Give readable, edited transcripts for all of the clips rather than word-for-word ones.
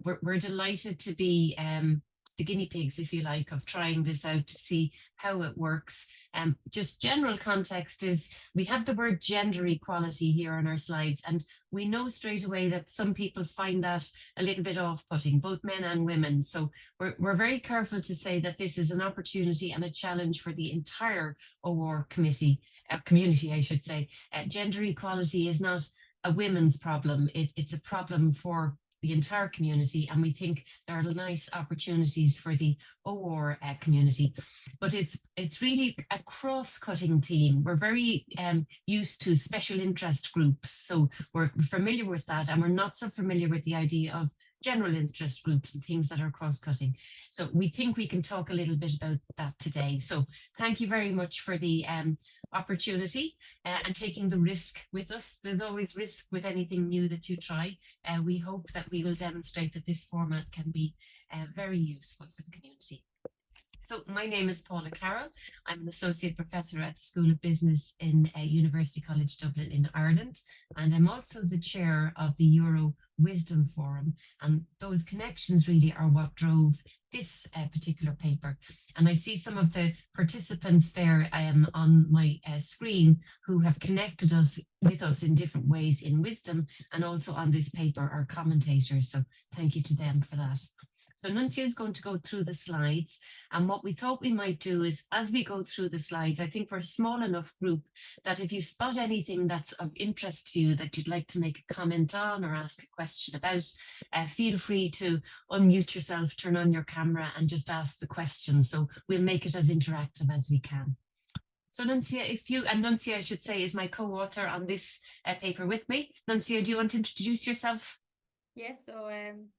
We're delighted to be the guinea pigs, if you like, of trying this out to see how it works. Just general context is we have the word gender equality here on our slides, and we know straight away that some people find that a little bit off-putting, both men and women. So we're very careful to say that this is an opportunity and a challenge for the entire OR community, I should say. Gender equality is not a women's problem. It's a problem for the entire community, and we think there are nice opportunities for the OR community. But it's really a cross-cutting theme. We're very used to special interest groups, so we're familiar with that, and we're not so familiar with the idea of general interest groups and things that are cross-cutting. So we think we can talk a little bit about that today. So thank you very much for the opportunity and taking the risk with us. There's always risk with anything new that you try. We hope that we will demonstrate that this format can be very useful for the community. So my name is Paula Carroll. I'm an associate professor at the School of Business in University College Dublin in Ireland, and I'm also the chair of the Euro Wisdom Forum, and those connections really are what drove this particular paper. And I see some of the participants there on my screen who have connected us with us in different ways in wisdom, and also on this paper are commentators, so thank you to them for that. So Nuncia is going to go through the slides, and what we thought we might do is, as we go through the slides, I think we're a small enough group that if you spot anything that's of interest to you that you'd like to make a comment on or ask a question about, feel free to unmute yourself, turn on your camera and just ask the question. So we'll make it as interactive as we can. So Nuncia, Nuncia, I should say, is my co-author on this paper with me. Nuncia, do you want to introduce yourself? Yes, so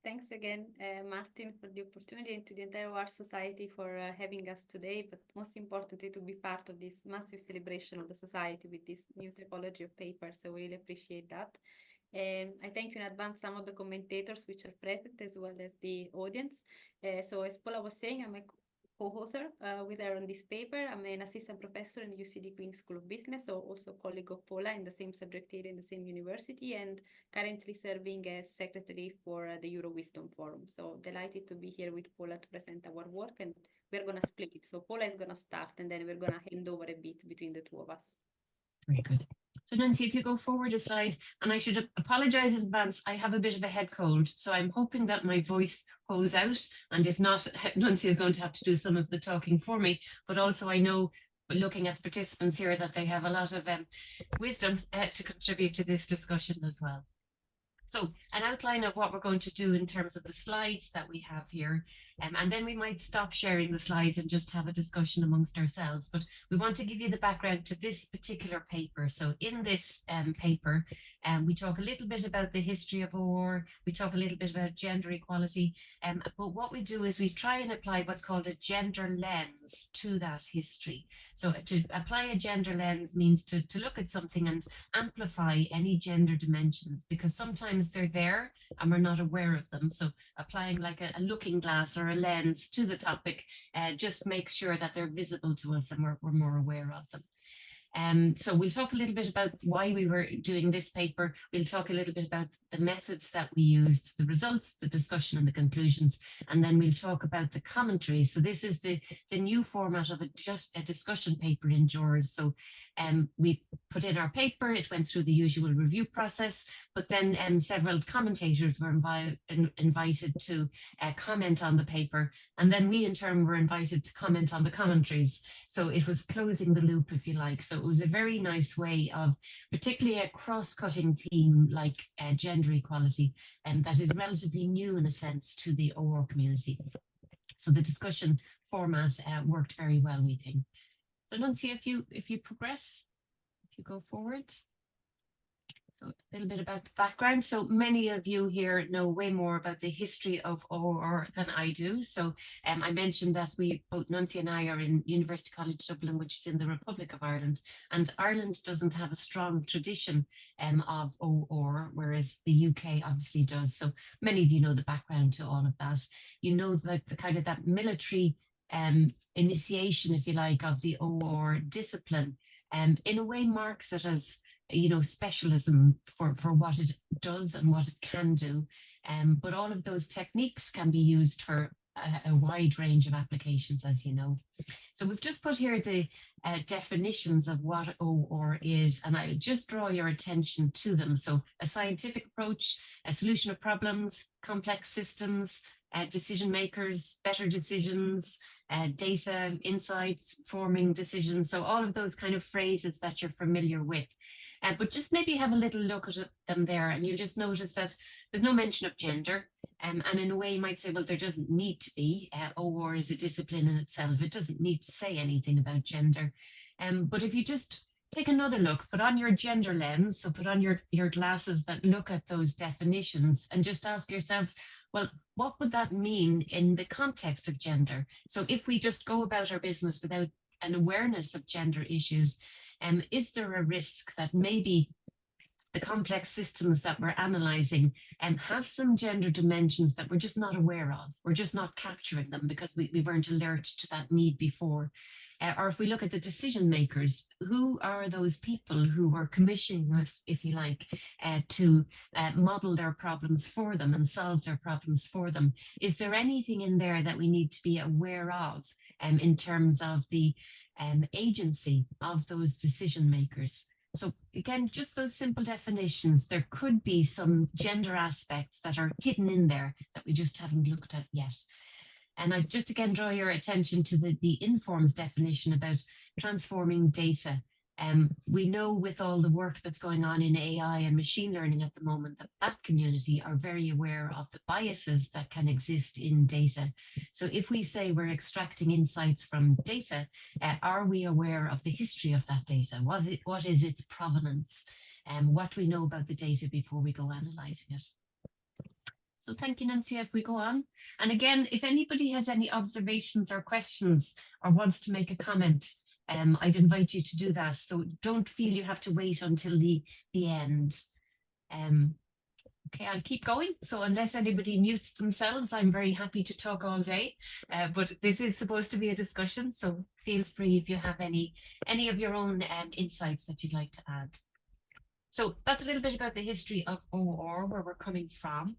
thanks again, Martin, for the opportunity, and to the entire WARS Society for having us today, but most importantly, to be part of this massive celebration of the society with this new typology of papers. So we really appreciate that. I thank you in advance some of the commentators which are present, as well as the audience. So as Paula was saying, I'm a co-author with her on this paper. I'm an assistant professor in the UCD Queen's School of Business, so also a colleague of Paula in the same subject area in the same university, and currently serving as secretary for the Euro Wisdom Forum. So delighted to be here with Paula to present our work, and we're going to split it. So Paula is going to start, and then we're going to hand over a bit between the two of us. Very good. So Nancy, if you go forward a slide, and I should apologize in advance, I have a bit of a head cold, so I'm hoping that my voice holds out, and if not, Nancy is going to have to do some of the talking for me, but also I know, looking at the participants here, that they have a lot of wisdom to contribute to this discussion as well. So an outline of what we're going to do in terms of the slides that we have here, and then we might stop sharing the slides and just have a discussion amongst ourselves. But we want to give you the background to this particular paper. So in this paper, we talk a little bit about the history of OR, we talk a little bit about gender equality, but what we do is we try and apply what's called a gender lens to that history. So to apply a gender lens means to look at something and amplify any gender dimensions, because sometimes they're there and we're not aware of them. So applying like a looking glass or a lens to the topic just makes sure that they're visible to us and we're more aware of them. So we'll talk a little bit about why we were doing this paper. We'll talk a little bit about the methods that we used, the results, the discussion and the conclusions, and then we'll talk about the commentary. So this is the new format of just a discussion paper in JORS. So we put in our paper, it went through the usual review process, but then several commentators were invited to comment on the paper, and then we in turn were invited to comment on the commentaries. So it was closing the loop, if you like. So it was a very nice way of, particularly a cross-cutting theme like gender equality, and that is relatively new in a sense to the OR community. So the discussion format worked very well, we think. So Nuncia, if you progress, if you go forward. So a little bit about the background. So many of you here know way more about the history of OR than I do. So I mentioned that both Nuncia and I are in University College Dublin, which is in the Republic of Ireland. And Ireland doesn't have a strong tradition of OR, whereas the UK obviously does. So many of you know the background to all of that. You know the kind of that military initiation, if you like, of the OR discipline. in a way marks it as, you know, specialism for what it does and what it can do. But all of those techniques can be used for a wide range of applications, as you know. So we've just put here the definitions of what OR is, and I just draw your attention to them. So a scientific approach, a solution of problems, complex systems, decision makers, better decisions, data, insights, forming decisions. So all of those kind of phrases that you're familiar with. But just maybe have a little look at them there, and you'll just notice that there's no mention of gender. And in a way, you might say, well, there doesn't need to be. OR is a discipline in itself. It doesn't need to say anything about gender. But if you just take another look, put on your gender lens, so put on your glasses that look at those definitions and just ask yourselves, well, what would that mean in the context of gender? So if we just go about our business without an awareness of gender issues, is there a risk that maybe the complex systems that we're analysing have some gender dimensions that we're just not aware of? We're just not capturing them because we weren't alert to that need before. Or if we look at the decision makers, who are those people who are commissioning us, if you like, to model their problems for them and solve their problems for them? Is there anything in there that we need to be aware of in terms of the agency of those decision makers? So again, just those simple definitions. There could be some gender aspects that are hidden in there that we just haven't looked at yet. And I just again draw your attention to the Informs definition about transforming data. We know with all the work that's going on in AI and machine learning at the moment that that community are very aware of the biases that can exist in data. So if we say we're extracting insights from data, are we aware of the history of that data? What is its provenance? And what do we know about the data before we go analysing it? So thank you, Nancy, if we go on. And again, if anybody has any observations or questions or wants to make a comment, I'd invite you to do that. So don't feel you have to wait until the end. Okay, I'll keep going. So unless anybody mutes themselves, I'm very happy to talk all day. But this is supposed to be a discussion, so feel free if you have any of your own insights that you'd like to add. So that's a little bit about the history of OR, where we're coming from.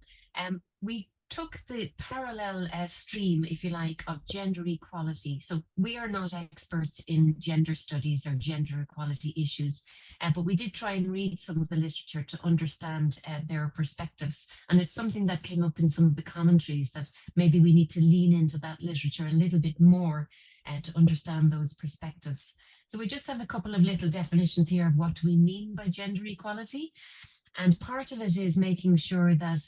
We took the parallel stream, if you like, of gender equality. So we are not experts in gender studies or gender equality issues, but we did try and read some of the literature to understand their perspectives. And it's something that came up in some of the commentaries that maybe we need to lean into that literature a little bit more to understand those perspectives. So we just have a couple of little definitions here of what we mean by gender equality. And part of it is making sure that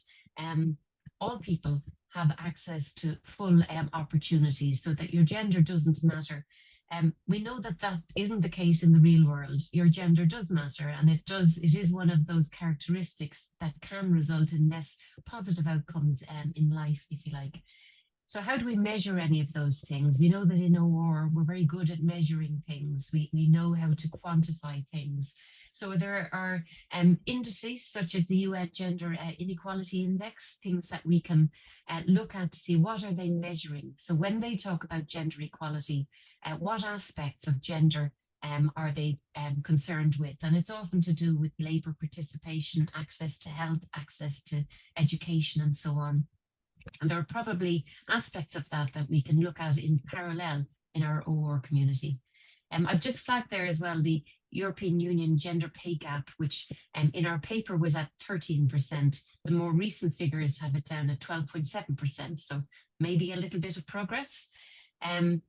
all people have access to full opportunities so that your gender doesn't matter. We know that that isn't the case in the real world. Your gender does matter, and it is one of those characteristics that can result in less positive outcomes in life, if you like. So how do we measure any of those things? We know that in OR, we're very good at measuring things. We know how to quantify things. So there are indices such as the UN Gender Inequality Index, things that we can look at to see what are they measuring. So when they talk about gender equality, what aspects of gender are they concerned with? And it's often to do with labour participation, access to health, access to education, and so on. And there are probably aspects of that that we can look at in parallel in our OR community. I've just flagged there as well the European Union gender pay gap, which in our paper was at 13%. The more recent figures have it down at 12.7%. So maybe a little bit of progress. I've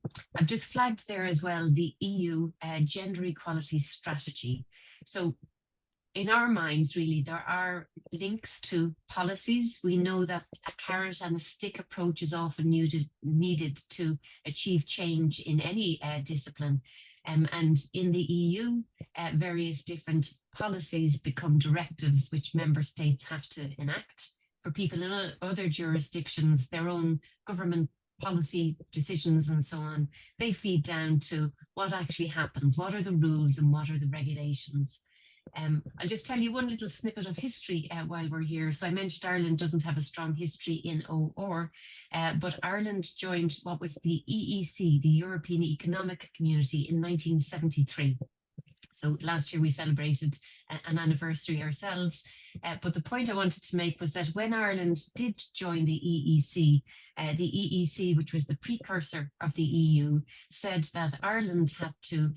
just flagged there as well the EU gender equality strategy. So in our minds, really, there are links to policies. We know that a carrot and a stick approach is often needed to achieve change in any discipline. And in the EU, various different policies become directives which member states have to enact. For people in other jurisdictions, their own government policy decisions and so on, they feed down to what actually happens, what are the rules and what are the regulations. I'll just tell you one little snippet of history while we're here. So I mentioned Ireland doesn't have a strong history in OR, but Ireland joined what was the EEC, the European Economic Community, in 1973. So last year we celebrated an anniversary ourselves. But the point I wanted to make was that when Ireland did join the EEC, which was the precursor of the EU, said that Ireland had to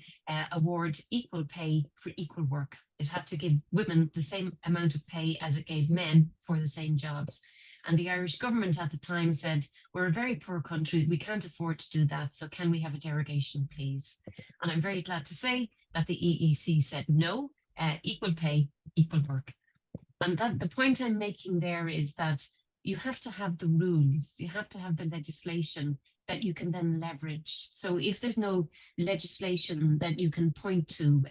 award equal pay for equal work. It had to give women the same amount of pay as it gave men for the same jobs. And the Irish government at the time said, we're a very poor country, we can't afford to do that, so can we have a derogation, please? And I'm very glad to say that the EEC said no, equal pay, equal work. And that the point I'm making there is that you have to have the rules, you have to have the legislation that you can then leverage. So if there's no legislation that you can point to,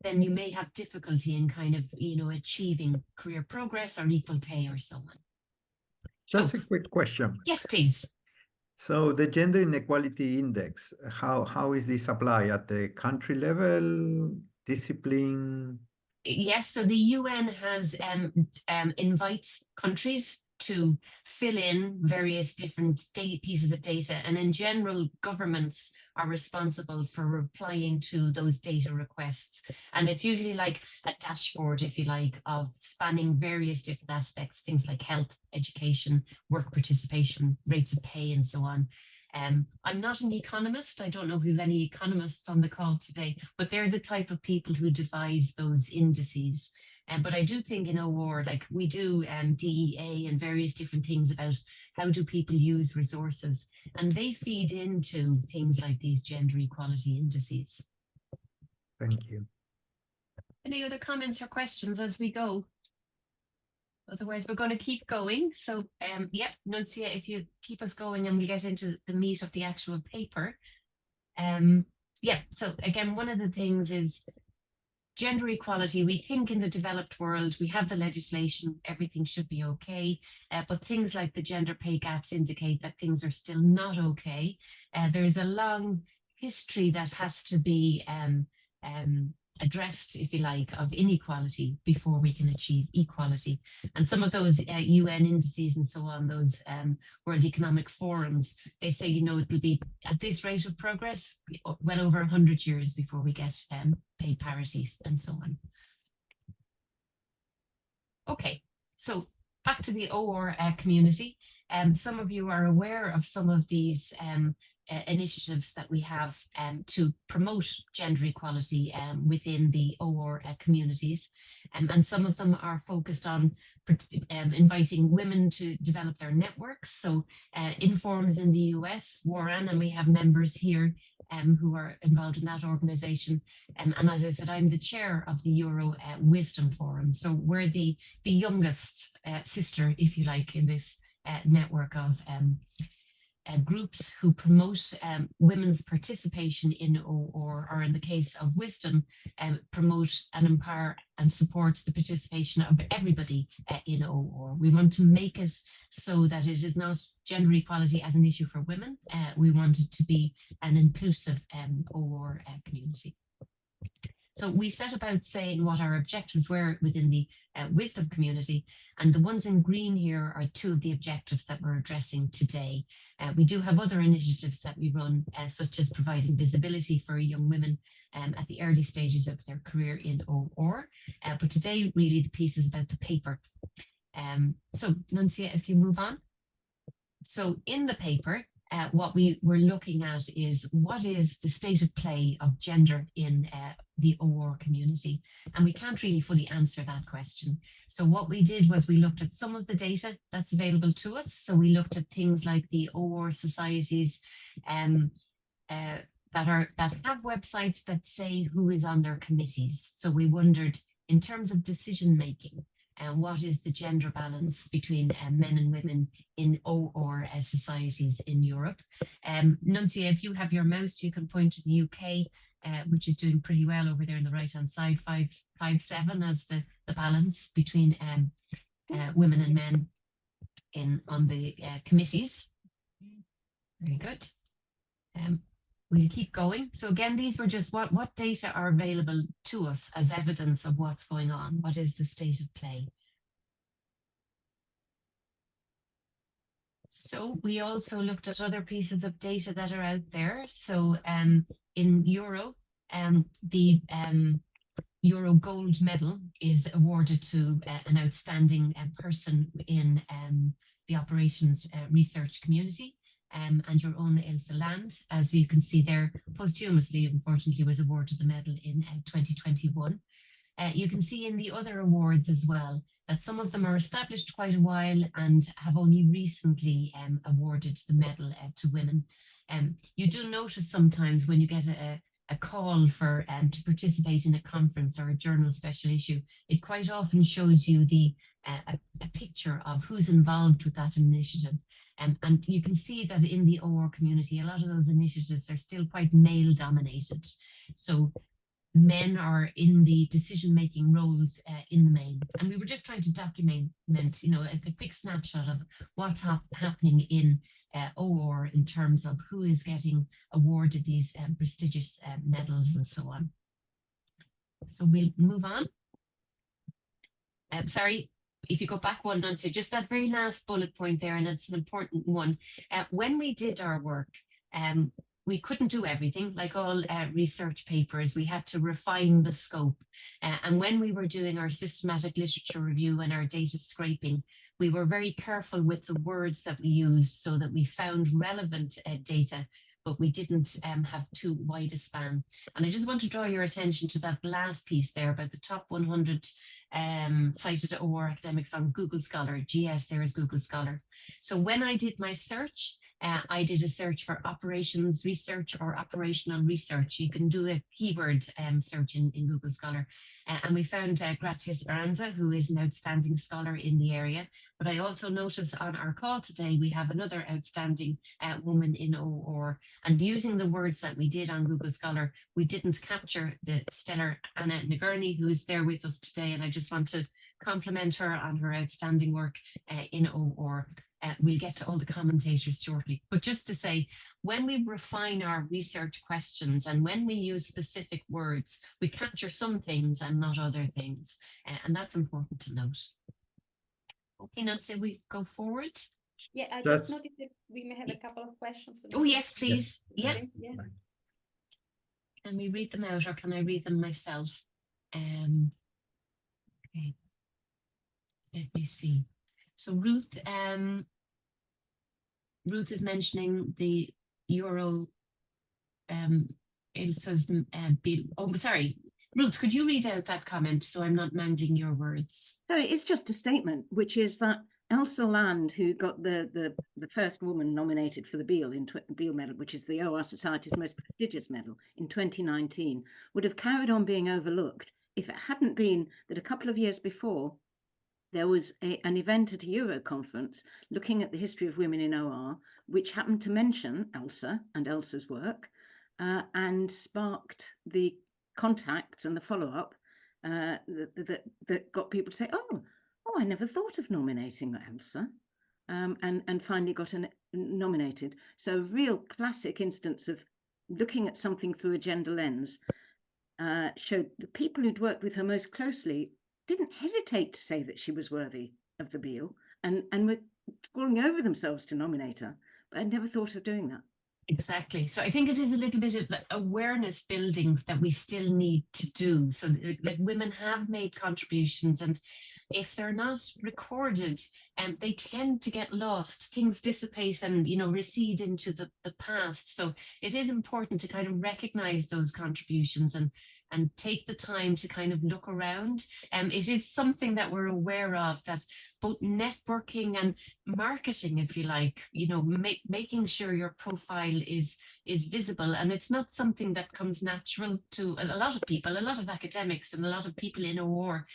then you may have difficulty in kind of, achieving career progress or equal pay or so on. Just a quick question. Yes, please. So the Gender Inequality Index, how is this applied at the country level, discipline? Yes, so the UN has invites countries to fill in various different pieces of data, and in general, governments are responsible for replying to those data requests. And it's usually like a dashboard, if you like, of spanning various different aspects, things like health, education, work participation, rates of pay, and so on. I'm not an economist. I don't know if we have any economists on the call today, but they're the type of people who devise those indices. But I do think in OR, like we do DEA and various different things about how do people use resources, and they feed into things like these gender equality indices. Thank you. Any other comments or questions as we go? Otherwise, we're going to keep going. So, yeah, Nuncia, if you keep us going and we get into the meat of the actual paper. Yeah, so again, one of the things is gender equality. We think in the developed world, we have the legislation, everything should be okay. But things like the gender pay gaps indicate that things are still not okay. There's a long history that has to be addressed, if you like, of inequality before we can achieve equality. And some of those UN indices and so on, those World Economic Forums, they say, it'll be at this rate of progress, well over 100 years before we get pay parities and so on. Okay, so back to the OR community. Some of you are aware of some of these initiatives that we have to promote gender equality within the OR communities. And some of them are focused on inviting women to develop their networks. So Informs in the US, Warren, and we have members here who are involved in that organization. And as I said, I'm the chair of the Euro Wisdom Forum. So we're the youngest sister, if you like, in this network of groups who promote women's participation in OR, or in the case of Wisdom, promote and empower and support the participation of everybody in OR. We want to make it so that it is not gender equality as an issue for women. We want it to be an inclusive OR community. So we set about saying what our objectives were within the Wisdom community, and the ones in green here are two of the objectives that we're addressing today. We do have other initiatives that we run, such as providing visibility for young women at the early stages of their career in OR. But today, really, the piece is about the paper. So Nuncia, if you move on. So in the paper, what we were looking at is what is the state of play of gender in the OR community? And we can't really fully answer that question. So what we did was we looked at some of the data that's available to us. So we looked at things like the OR societies that have websites that say who is on their committees. So we wondered, in terms of decision making, what is the gender balance between men and women in OR societies in Europe? Nuncia, if you have your mouse, you can point to the UK, which is doing pretty well over there on the right-hand side, 5-7 as the balance between women and men on the committees. Very good. We'll keep going. So again, these were just what data are available to us as evidence of what's going on. What is the state of play? So we also looked at other pieces of data that are out there. So in Euro, the Euro Gold Medal is awarded to an outstanding person in the operations research community. And your own Ilse Land, as you can see there, posthumously, unfortunately, was awarded the medal in 2021. You can see in the other awards as well that some of them are established quite a while and have only recently awarded the medal to women. You do notice sometimes when you get a call for to participate in a conference or a journal special issue, it quite often shows you a picture of who's involved with that initiative. And you can see that in the OR community, a lot of those initiatives are still quite male dominated. So men are in the decision-making roles in the main. And we were just trying to document, you know, a quick snapshot of what's happening in OR in terms of who is getting awarded these prestigious medals and so on. So we'll move on. Sorry, if you go back one, Nancy, just that very last bullet point there, and it's an important one. When we did our work, we couldn't do everything. Like all research papers, we had to refine the scope. And when we were doing our systematic literature review and our data scraping, we were very careful with the words that we used so that we found relevant data, but we didn't have too wide a span. And I just want to draw your attention to that last piece there about the top 100 cited OR academics on Google Scholar. GS there is Google Scholar. So when I did my search, I did a search for operations research or operational research. You can do a keyword search in Google Scholar. And we found Grazia Speranza, who is an outstanding scholar in the area. But I also noticed on our call today, we have another outstanding woman in OR. And using the words that we did on Google Scholar, we didn't capture the stellar Anna Nagurney, who is there with us today. And I just want to compliment her on her outstanding work in OR. We'll get to all the commentators shortly. But just to say, when we refine our research questions and when we use specific words, we capture some things and not other things. And that's important to note. Okay, Nancy, we go forward. Yeah, I just noticed that we may have a couple of questions. Oh, yes, please. Yes. Yeah. Yes. Can we read them out or can I read them myself? Okay. Let me see. So Ruth is mentioning the Euro Ilsa's bill. Oh, sorry. Ruth, could you read out that comment so I'm not mangling your words? Sorry, it's just a statement, which is that Elsa Land, who got the first woman nominated for the Beale Medal, which is the OR Society's most prestigious medal in 2019, would have carried on being overlooked if it hadn't been that a couple of years before, there was an event at a Euro conference looking at the history of women in OR, which happened to mention Elsa and Elsa's work and sparked the contacts and the follow-up that got people to say, oh, I never thought of nominating Elsa, and finally got nominated. So a real classic instance of looking at something through a gender lens showed the people who'd worked with her most closely didn't hesitate to say that she was worthy of the Beale and were falling over themselves to nominate her, but I never thought of doing that. Exactly. So I think it is a little bit of awareness building that we still need to do. So like women have made contributions, and if they're not recorded, they tend to get lost. Things dissipate and, you know, recede into the past. So it is important to kind of recognize those contributions and take the time to kind of look around. It is something that we're aware of, that both networking and marketing, if you like, you know, making sure your profile is visible. And it's not something that comes natural to a lot of people, a lot of academics and a lot of people in OR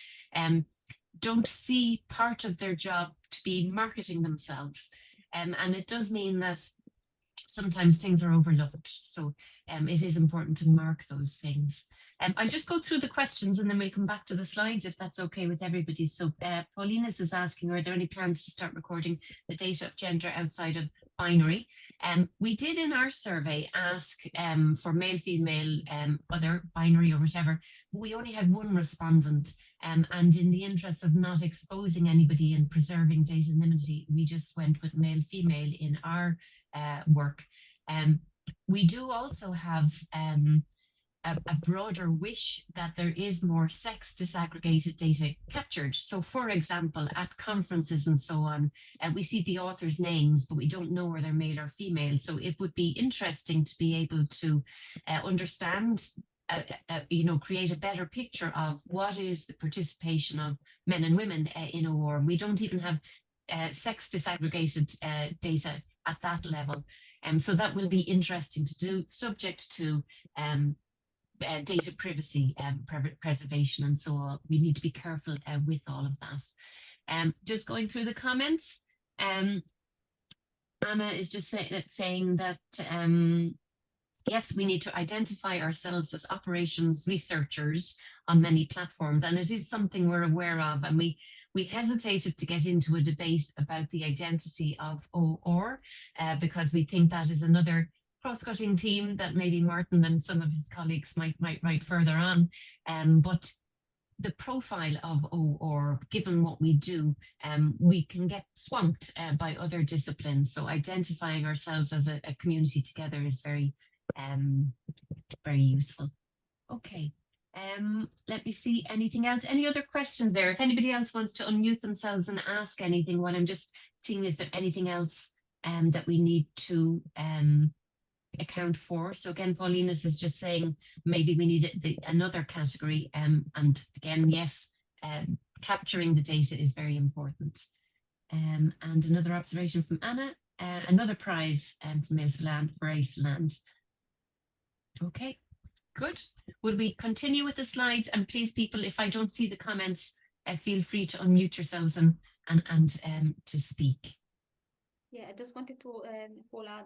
don't see part of their job to be marketing themselves. And it does mean that sometimes things are overlooked. So it is important to mark those things. I'll just go through the questions and then we'll come back to the slides if that's okay with everybody. So Paulinus is asking, are there any plans to start recording the data of gender outside of binary? We did in our survey ask for male, female, other binary or whatever, but we only had one respondent. And in the interest of not exposing anybody and preserving data anonymity, we just went with male, female in our work. We do also have a broader wish that there is more sex disaggregated data captured. So for example, at conferences and so on, we see the authors' names, but we don't know whether they're male or female. So it would be interesting to be able to understand, create a better picture of what is the participation of men and women in OR. We don't even have sex disaggregated data at that level. So that will be interesting to do, subject to data privacy preservation and so on. We need to be careful with all of that. Just going through the comments, Anna is just saying that yes, we need to identify ourselves as operations researchers on many platforms, and it is something we're aware of, and we hesitated to get into a debate about the identity of OR because we think that is another cross-cutting theme that maybe Martin and some of his colleagues might write further on. But the profile of OR, given what we do, we can get swamped by other disciplines. So identifying ourselves as a community together is very useful. Okay. Let me see anything else. Any other questions there? If anybody else wants to unmute themselves and ask anything, what I'm just seeing, is there anything else that we need to account for? So again, Paulina's is just saying maybe we need another category. And again, yes, capturing the data is very important. And another observation from Anna, another prize from Iceland for Iceland. Okay, good. Will we continue with the slides? And please, people, if I don't see the comments, feel free to unmute yourselves and to speak. Yeah, I just wanted to add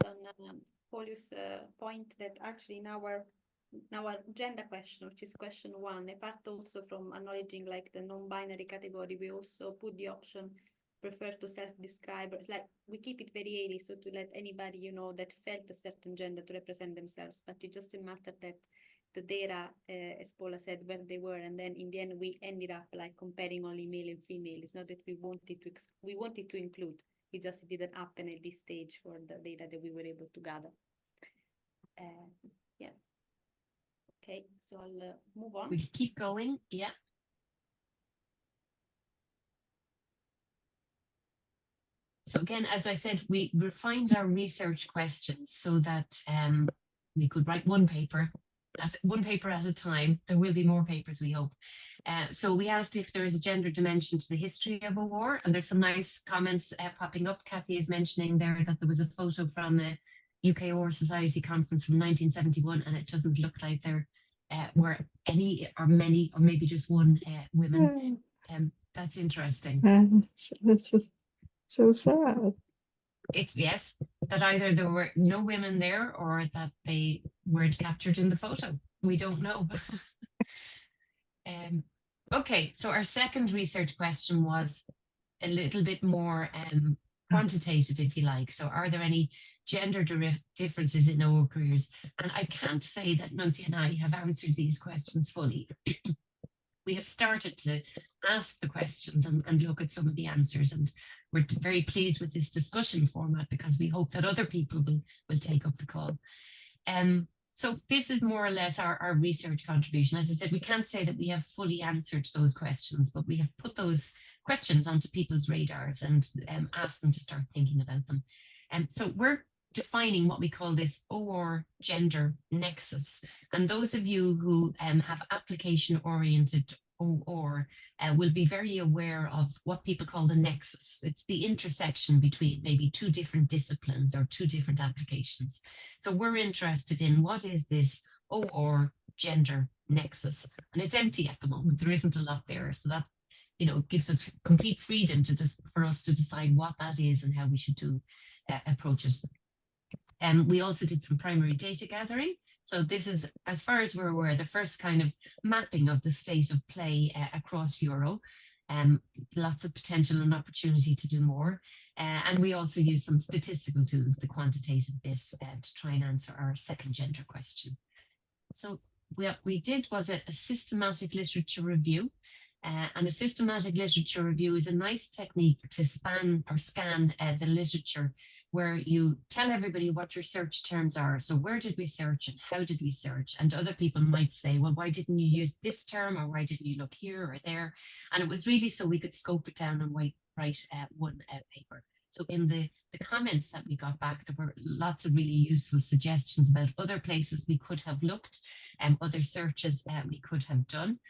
on Paulius' point that actually in our gender question, which is question 1, apart also from acknowledging like the non-binary category, we also put the option prefer to self-describe, like we keep it very airy, so to let anybody, you know, that felt a certain gender to represent themselves, but it's just a matter that the data, as Paula said, where they were, and then in the end we ended up like comparing only male and female. It's not that we wanted to include, it just didn't happen at this stage for the data that we were able to gather. Yeah. Okay, so I'll move on. We'll keep going. Yeah. So again, as I said, we refined our research questions so that we could write one paper at a time. There will be more papers, we hope. So we asked if there is a gender dimension to the history of OR, and there's some nice comments popping up. Kathy is mentioning there that there was a photo from the UK OR Society conference from 1971, and it doesn't look like there were any or many or maybe just one women. That's interesting. So sad. It's yes, that either there were no women there or that they weren't captured in the photo. We don't know. Okay, so our second research question was a little bit more quantitative, if you like. So are there any gender differences in OR careers? And I can't say that Nunzia and I have answered these questions fully. We have started to ask the questions and look at some of the answers, and we're very pleased with this discussion format because we hope that other people will take up the call. So this is more or less our research contribution. As I said, we can't say that we have fully answered those questions, but we have put those questions onto people's radars and asked them to start thinking about them. So we're defining what we call this OR gender nexus. And those of you who have application-oriented OR will be very aware of what people call the nexus. It's the intersection between maybe two different disciplines or two different applications. So we're interested in what is this OR gender nexus, and it's empty at the moment. There isn't a lot there, so that gives us complete freedom for us to decide what that is and how we should approach it. We also did some primary data gathering. So this is, as far as we're aware, the first kind of mapping of the state of play across Euro. Lots of potential and opportunity to do more. And we also use some statistical tools, the quantitative bit, to try and answer our second gender question. So what we did was a systematic literature review. And a systematic literature review is a nice technique to span or scan the literature, where you tell everybody what your search terms are. So where did we search and how did we search? And other people might say, well, why didn't you use this term, or why didn't you look here or there? And it was really so we could scope it down and write one paper. So in the comments that we got back, there were lots of really useful suggestions about other places we could have looked, and other searches we could have done.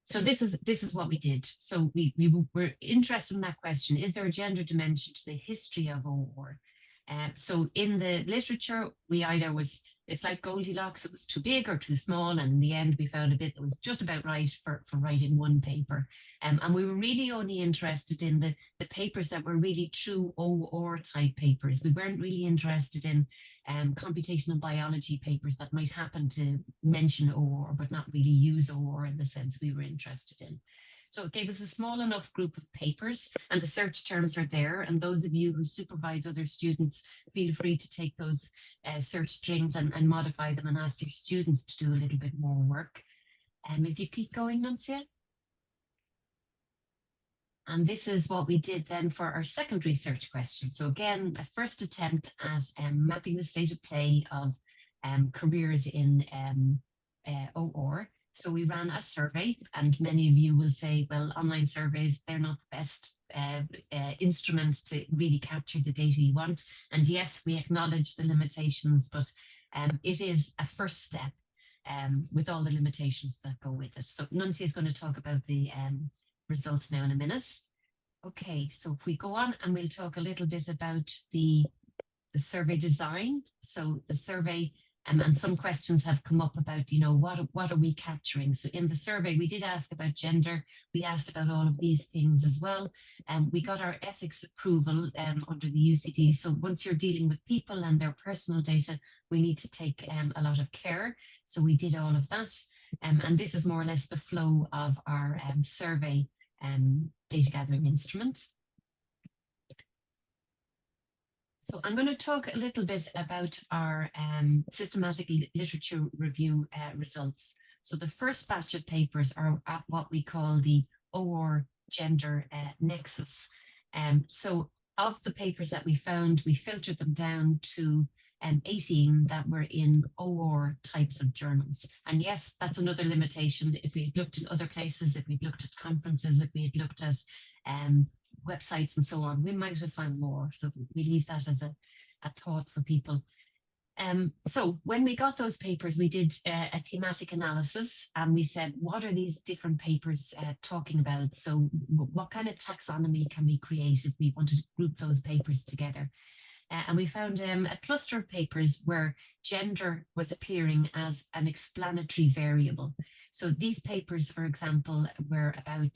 So this is what we did. So we were interested in that question: is there a gender dimension to the history of OR? So in the literature, we either it's like Goldilocks, it was too big or too small, and in the end we found a bit that was just about right for writing one paper. And we were really only interested in the papers that were really true OR type papers. We weren't really interested in computational biology papers that might happen to mention OR but not really use OR in the sense we were interested in. So it gave us a small enough group of papers, and the search terms are there. And those of you who supervise other students, feel free to take those search strings and modify them and ask your students to do a little bit more work. If you keep going, Nuncia. And this is what we did then for our second research question. So again, a first attempt at mapping the state of play of careers in OR. So we ran a survey, and many of you will say, well, online surveys, they're not the best instruments to really capture the data you want. And yes, we acknowledge the limitations, but it is a first step with all the limitations that go with it. So Nuncia is going to talk about the results now in a minute. Okay, so if we go on, and we'll talk a little bit about the survey design. So the survey, and some questions have come up about, what are we capturing? So in the survey, we did ask about gender. We asked about all of these things as well. And we got our ethics approval under the UCD. So once you're dealing with people and their personal data, we need to take a lot of care. So we did all of that. And this is more or less the flow of our survey data gathering instrument. So I'm going to talk a little bit about our systematic literature review results. So the first batch of papers are at what we call the OR gender nexus. So of the papers that we found, we filtered them down to 18 that were in OR types of journals. And yes, that's another limitation. If we had looked in other places, if we'd looked at conferences, if we had looked at websites and so on, we might have found more. So we leave that as a thought for people. So when we got those papers, we did a thematic analysis, and we said, what are these different papers talking about? So what kind of taxonomy can we create if we wanted to group those papers together? And we found a cluster of papers where gender was appearing as an explanatory variable. So these papers, for example, were about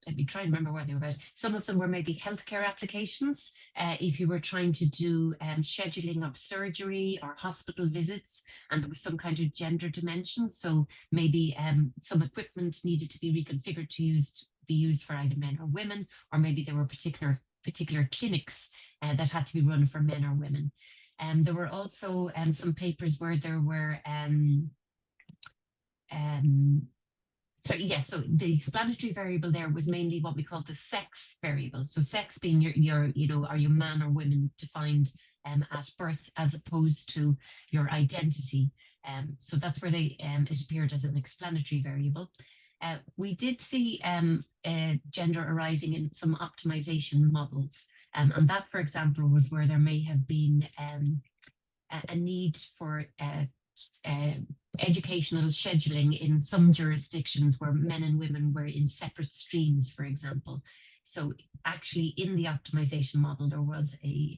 let me try and remember what they were about. Some of them were maybe healthcare applications. If you were trying to do scheduling of surgery or hospital visits, and there was some kind of gender dimension. So maybe some equipment needed to be reconfigured to be used for either men or women, or maybe there were particular clinics that had to be run for men or women. There were also some papers where there were so the explanatory variable there was mainly what we call the sex variable. So sex being your are you man or women defined at birth, as opposed to your identity. So that's where it appeared as an explanatory variable. We did see gender arising in some optimization models. And that, for example, was where there may have been a need for educational scheduling in some jurisdictions where men and women were in separate streams, for example. So actually in the optimization model, there was a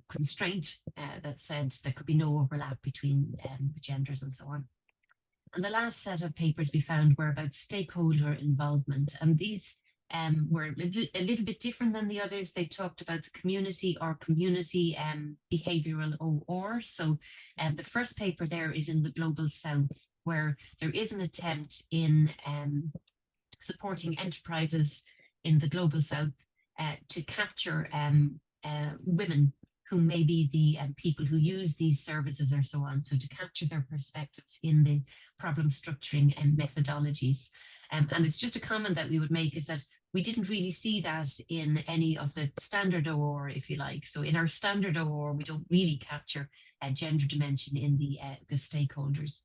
constraint that said there could be no overlap between the genders and so on. And the last set of papers we found were about stakeholder involvement. And these were a little bit different than the others. They talked about the community or community behavioral OR. So the first paper there is in the Global South, where there is an attempt in supporting enterprises in the Global South to capture women who may be the people who use these services or so on. So to capture their perspectives in the problem structuring and methodologies. And it's just a comment that we would make is that we didn't really see that in any of the standard OR, if you like. So in our standard OR, we don't really capture a gender dimension in the stakeholders.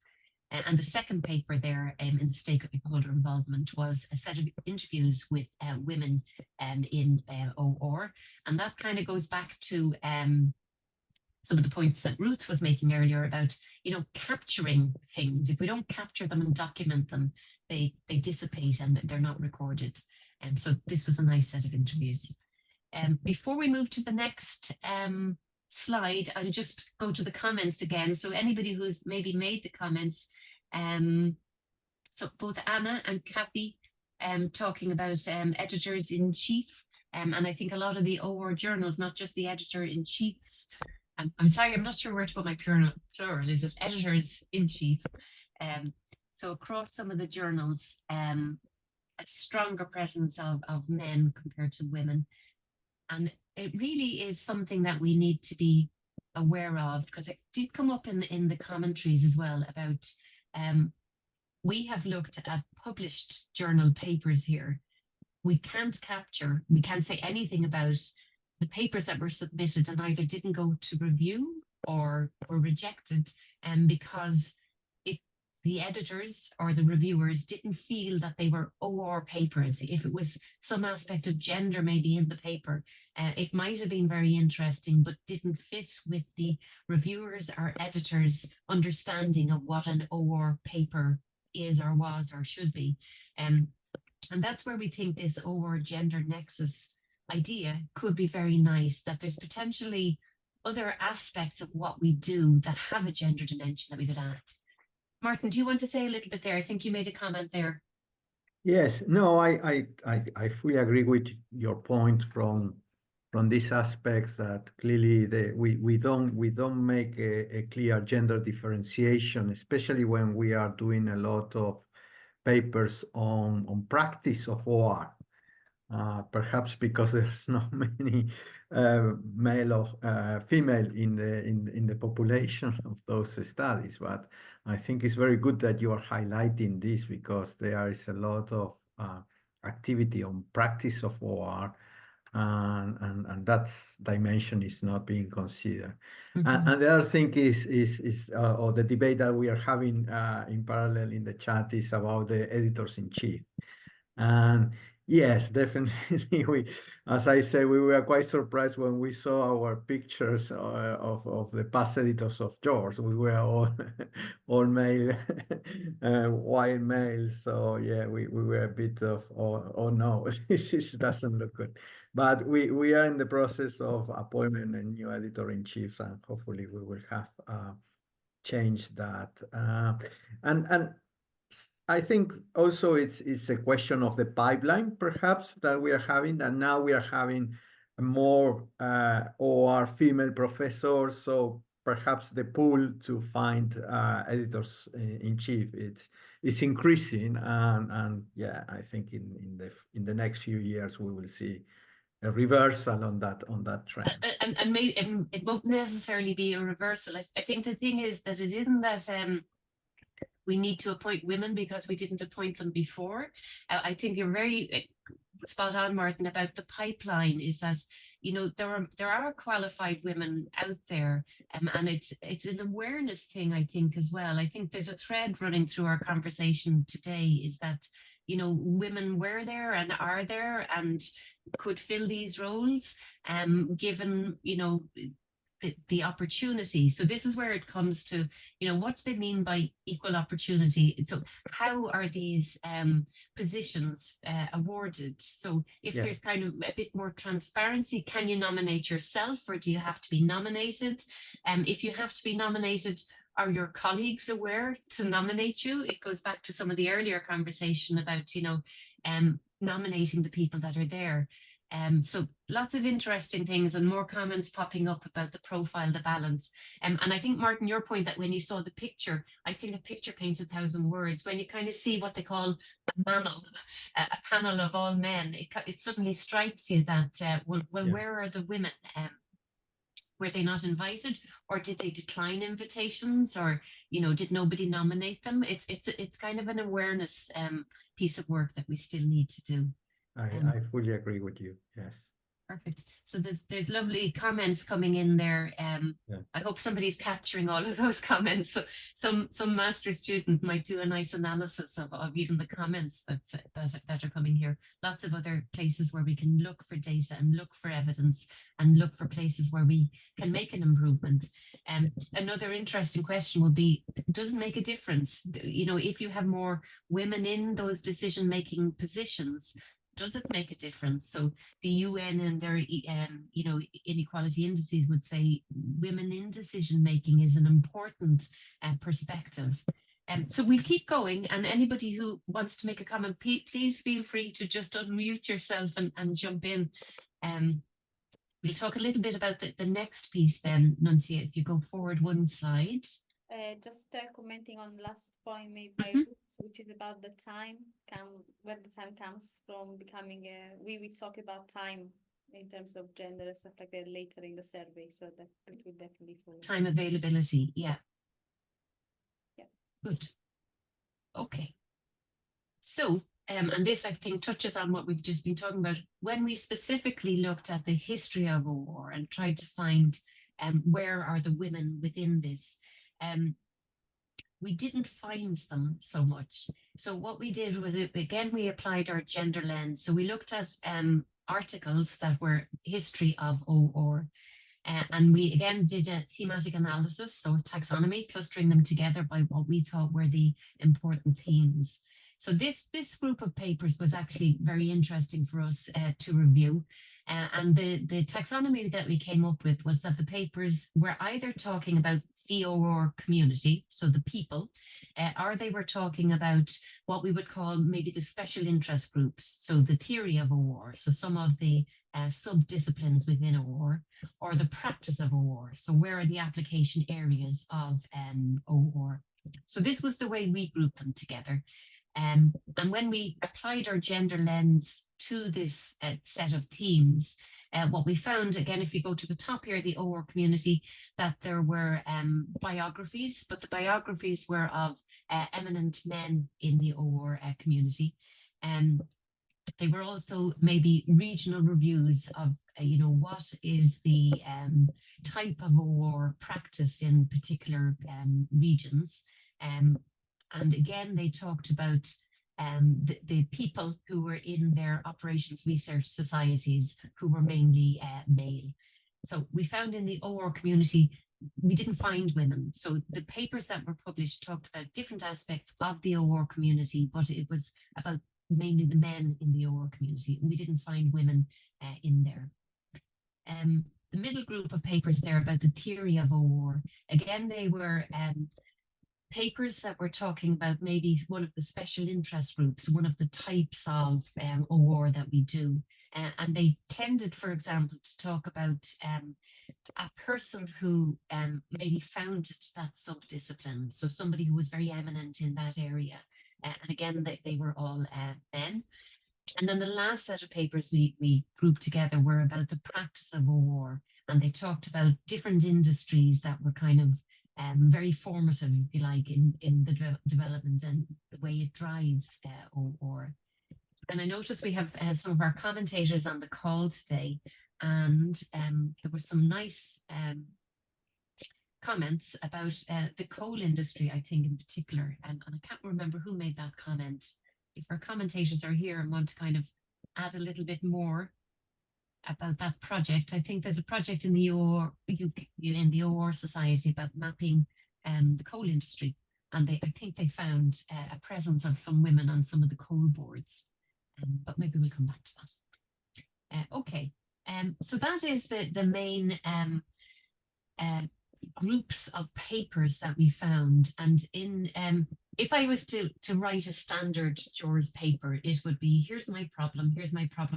And the second paper there in the stakeholder involvement was a set of interviews with women in OR. And that kind of goes back to some of the points that Ruth was making earlier about, capturing things. If we don't capture them and document them, they dissipate and they're not recorded. So this was a nice set of interviews. Before we move to the next slide, I'll just go to the comments again. So anybody who's maybe made the comments, so both Anna and Kathy talking about editors-in-chief, and I think a lot of the OR journals, not just the editor-in-chiefs. I'm sorry, I'm not sure where to put my plural. Is it editors-in-chief? So across some of the journals, a stronger presence of men compared to women. And it really is something that we need to be aware of, because it did come up in the commentaries as well about, we have looked at published journal papers here. We can't say anything about the papers that were submitted and either didn't go to review or were rejected, because the editors or the reviewers didn't feel that they were OR papers. If it was some aspect of gender maybe in the paper, it might have been very interesting, but didn't fit with the reviewers or editors' understanding of what an OR paper is or was or should be. And that's where we think this OR gender nexus idea could be very nice, that there's potentially other aspects of what we do that have a gender dimension that we could add. Martin, do you want to say a little bit there? I think you made a comment there. Yes, no, I fully agree with your point from these aspects, that clearly we don't make a clear gender differentiation, especially when we are doing a lot of papers on practice of OR. Perhaps because there's not many male or female in the population of those studies, but I think it's very good that you are highlighting this, because there is a lot of activity on practice of OR, and that dimension is not being considered. Mm-hmm. And the other thing is or the debate that we are having in parallel in the chat is about the editors-in-chief. And yes, definitely. As I say, we were quite surprised when we saw our pictures of the past editors of JORS. We were all male, white males. So yeah, we were a bit of, oh no, this doesn't look good. But we are in the process of appointment a new editor-in-chief, and hopefully we will have changed that. And I think also it's a question of the pipeline, perhaps, that we are having, and now we are having more OR female professors. So perhaps the pool to find editors-in-chief it's increasing, and yeah, I think in the next few years we will see a reversal on that trend. And maybe it won't necessarily be a reversal. I think the thing is that it isn't that we need to appoint women because we didn't appoint them before. I think you're very spot on, Martin, about the pipeline, is that, there are qualified women out there, and it's an awareness thing, I think, as well. I think there's a thread running through our conversation today, is that, women were there and are there and could fill these roles, given, the opportunity. So this is where it comes to, what do they mean by equal opportunity? So how are these positions awarded? So if there's kind of a bit more transparency, can you nominate yourself, or do you have to be nominated? If you have to be nominated, are your colleagues aware to nominate you? It goes back to some of the earlier conversation about, nominating the people that are there. So lots of interesting things, and more comments popping up about the profile, the balance. And I think, Martin, your point that when you saw the picture, I think a picture paints 1,000 words. When you kind of see what they call a panel of all men, it suddenly strikes you that, well, where are the women? Were they not invited, or did they decline invitations, or did nobody nominate them? It's kind of an awareness piece of work that we still need to do. I fully agree with you. Yes. Perfect. So there's lovely comments coming in there. Yeah. I hope somebody's capturing all of those comments. So some master student might do a nice analysis of even the comments that are coming here. Lots of other places where we can look for data and look for evidence and look for places where we can make an improvement. Another interesting question would be, does it make a difference? If you have more women in those decision-making positions, does it make a difference? So the UN and their inequality indices would say women in decision making is an important perspective. So we'll keep going, and anybody who wants to make a comment, please feel free to just unmute yourself and jump in. We'll talk a little bit about the next piece then, Nuncia, if you go forward one slide. Just commenting on last point made by Ruth, which is about the time, where the time comes from becoming we will talk about time in terms of gender and stuff like that later in the survey, so that will definitely follow. Time availability, yeah. Yeah. Good. Okay. So, and this I think touches on what we've just been talking about. When we specifically looked at the history of war and tried to find where are the women within this, we didn't find them so much. So what we did was, again, we applied our gender lens. So we looked at articles that were history of OR. And we again did a thematic analysis, so taxonomy, clustering them together by what we thought were the important themes. So this group of papers was actually very interesting for us to review. And the taxonomy that we came up with was that the papers were either talking about the OR community, so the people, or they were talking about what we would call maybe the special interest groups, so the theory of OR, so some of the sub-disciplines within OR, or the practice of OR, so where are the application areas of OR. So this was the way we grouped them together. And when we applied our gender lens to this set of themes, what we found, again, if you go to the top here, the OR community, that there were biographies, but the biographies were of eminent men in the OR community. They were also maybe regional reviews of, what is the type of OR practiced in particular regions. And again, they talked about the people who were in their operations research societies who were mainly male. So we found in the OR community, we didn't find women. So the papers that were published talked about different aspects of the OR community, but it was about mainly the men in the OR community. We didn't find women in there. The middle group of papers there about the theory of OR, again, they were papers that were talking about maybe one of the special interest groups, one of the types of OR that we do. And they tended, for example, to talk about a person who maybe founded that sub-discipline. So somebody who was very eminent in that area. And again, they were all men. And then the last set of papers we grouped together were about the practice of OR. And they talked about different industries that were kind of very formative, if you like, in the development and the way it drives OR. And I noticed we have some of our commentators on the call today, and there were some nice comments about the coal industry, I think, in particular. And I can't remember who made that comment. If our commentators are here and want to kind of add a little bit more about that project, I think there's a project in the OR Society about mapping the coal industry, and I think they found a presence of some women on some of the coal boards, but maybe we'll come back to that. Okay, so that is the main groups of papers that we found, and in if I was to write a standard JORS paper, it would be, here's my problem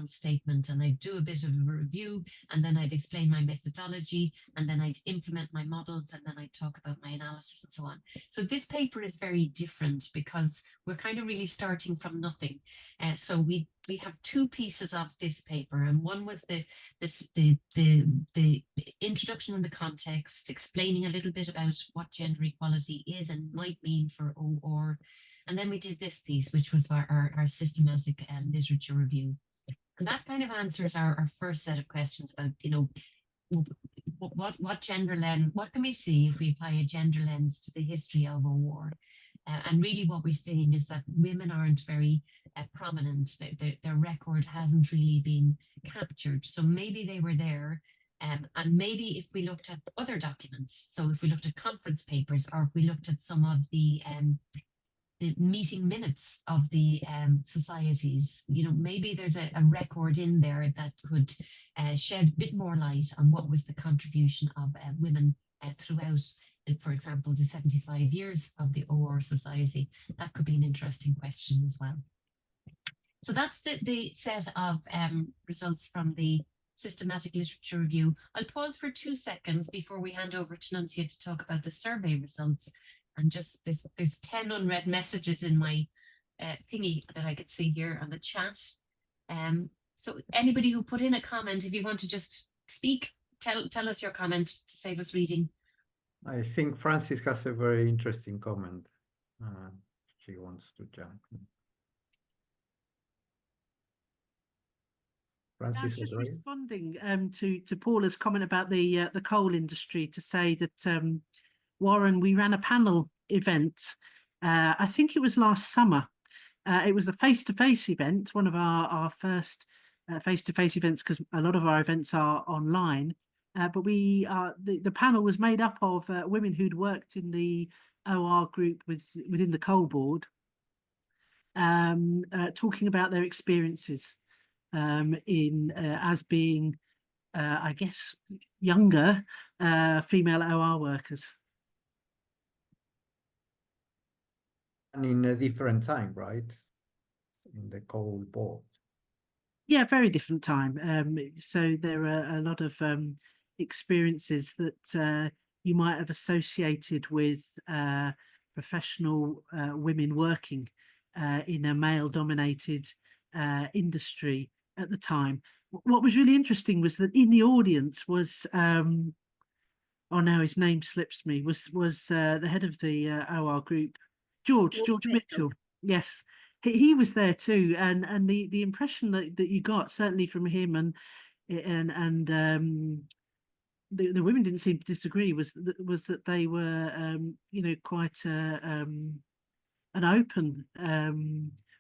statement, and I'd do a bit of a review, and then I'd explain my methodology, and then I'd implement my models, and then I'd talk about my analysis and so on. So this paper is very different because we're kind of really starting from nothing. So we have two pieces of this paper, and one was the introduction and the context, explaining a little bit about what gender equality is and might mean for OR. And then we did this piece, which was our systematic literature review. And that kind of answers our first set of questions about, you know, what gender lens, what can we see if we apply a gender lens to the history of OR? And really what we're seeing is that women aren't very prominent. Their record hasn't really been captured. So maybe they were there. And maybe if we looked at other documents, so if we looked at conference papers, or if we looked at some of the meeting minutes of the societies, you know, maybe there's a record in there that could shed a bit more light on what was the contribution of women throughout, for example, the 75 years of the OR Society. That could be an interesting question as well. So that's the set of results from the systematic literature review. I'll pause for 2 seconds before we hand over to Nuncia to talk about the survey results. And just there's 10 unread messages in my thingy that I could see here on the chat. So anybody who put in a comment, if you want to just speak, tell us your comment to save us reading. I think Francis has a very interesting comment. She wants to jump. Francis, I was just agree? responding to Paula's comment about the coal industry to say that Warren, we ran a panel event. I think it was last summer. It was a face-to-face event, one of our first face-to-face events, because a lot of our events are online. But the panel was made up of women who'd worked in the OR group within the coal board, talking about their experiences as being, I guess, younger female OR workers. And in a different time, right? In the coal board. Yeah, very different time. So there are a lot of experiences that you might have associated with professional women working in a male-dominated industry at the time. What was really interesting was that in the audience was, oh now his name slips me, was the head of the OR group, George Mitchell. Yes, he was there too, and the impression that you got certainly from him and the women didn't seem to disagree was that they were you know, quite an open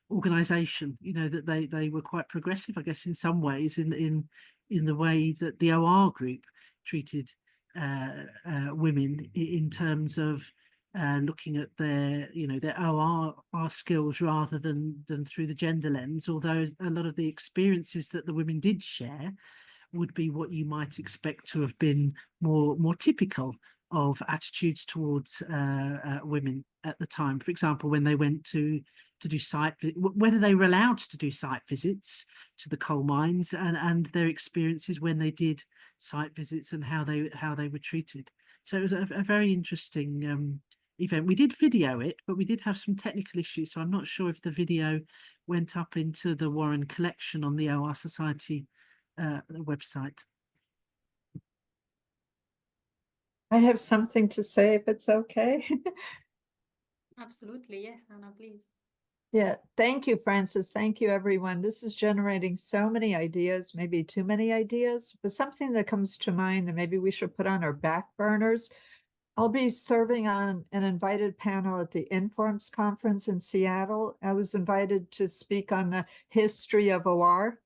organization, you know, that they were quite progressive, I guess, in some ways in the way that the OR group treated women in terms of looking at their, you know, their OR skills rather than through the gender lens, although a lot of the experiences that the women did share would be what you might expect to have been more typical of attitudes towards women at the time. For example, when they went to do whether they were allowed to do site visits to the coal mines, and their experiences when they did site visits and how they were treated. So it was a very interesting event. We did video it, but we did have some technical issues, so I'm not sure if the video went up into the Warren collection on the OR Society website. I have something to say if it's okay. Absolutely, yes, Anna, please. Yeah, thank you, Francis. Thank you, everyone. This is generating so many ideas, maybe too many ideas, but something that comes to mind that maybe we should put on our back burners. I'll be serving on an invited panel at the Informs conference in Seattle. I was invited to speak on the history of OR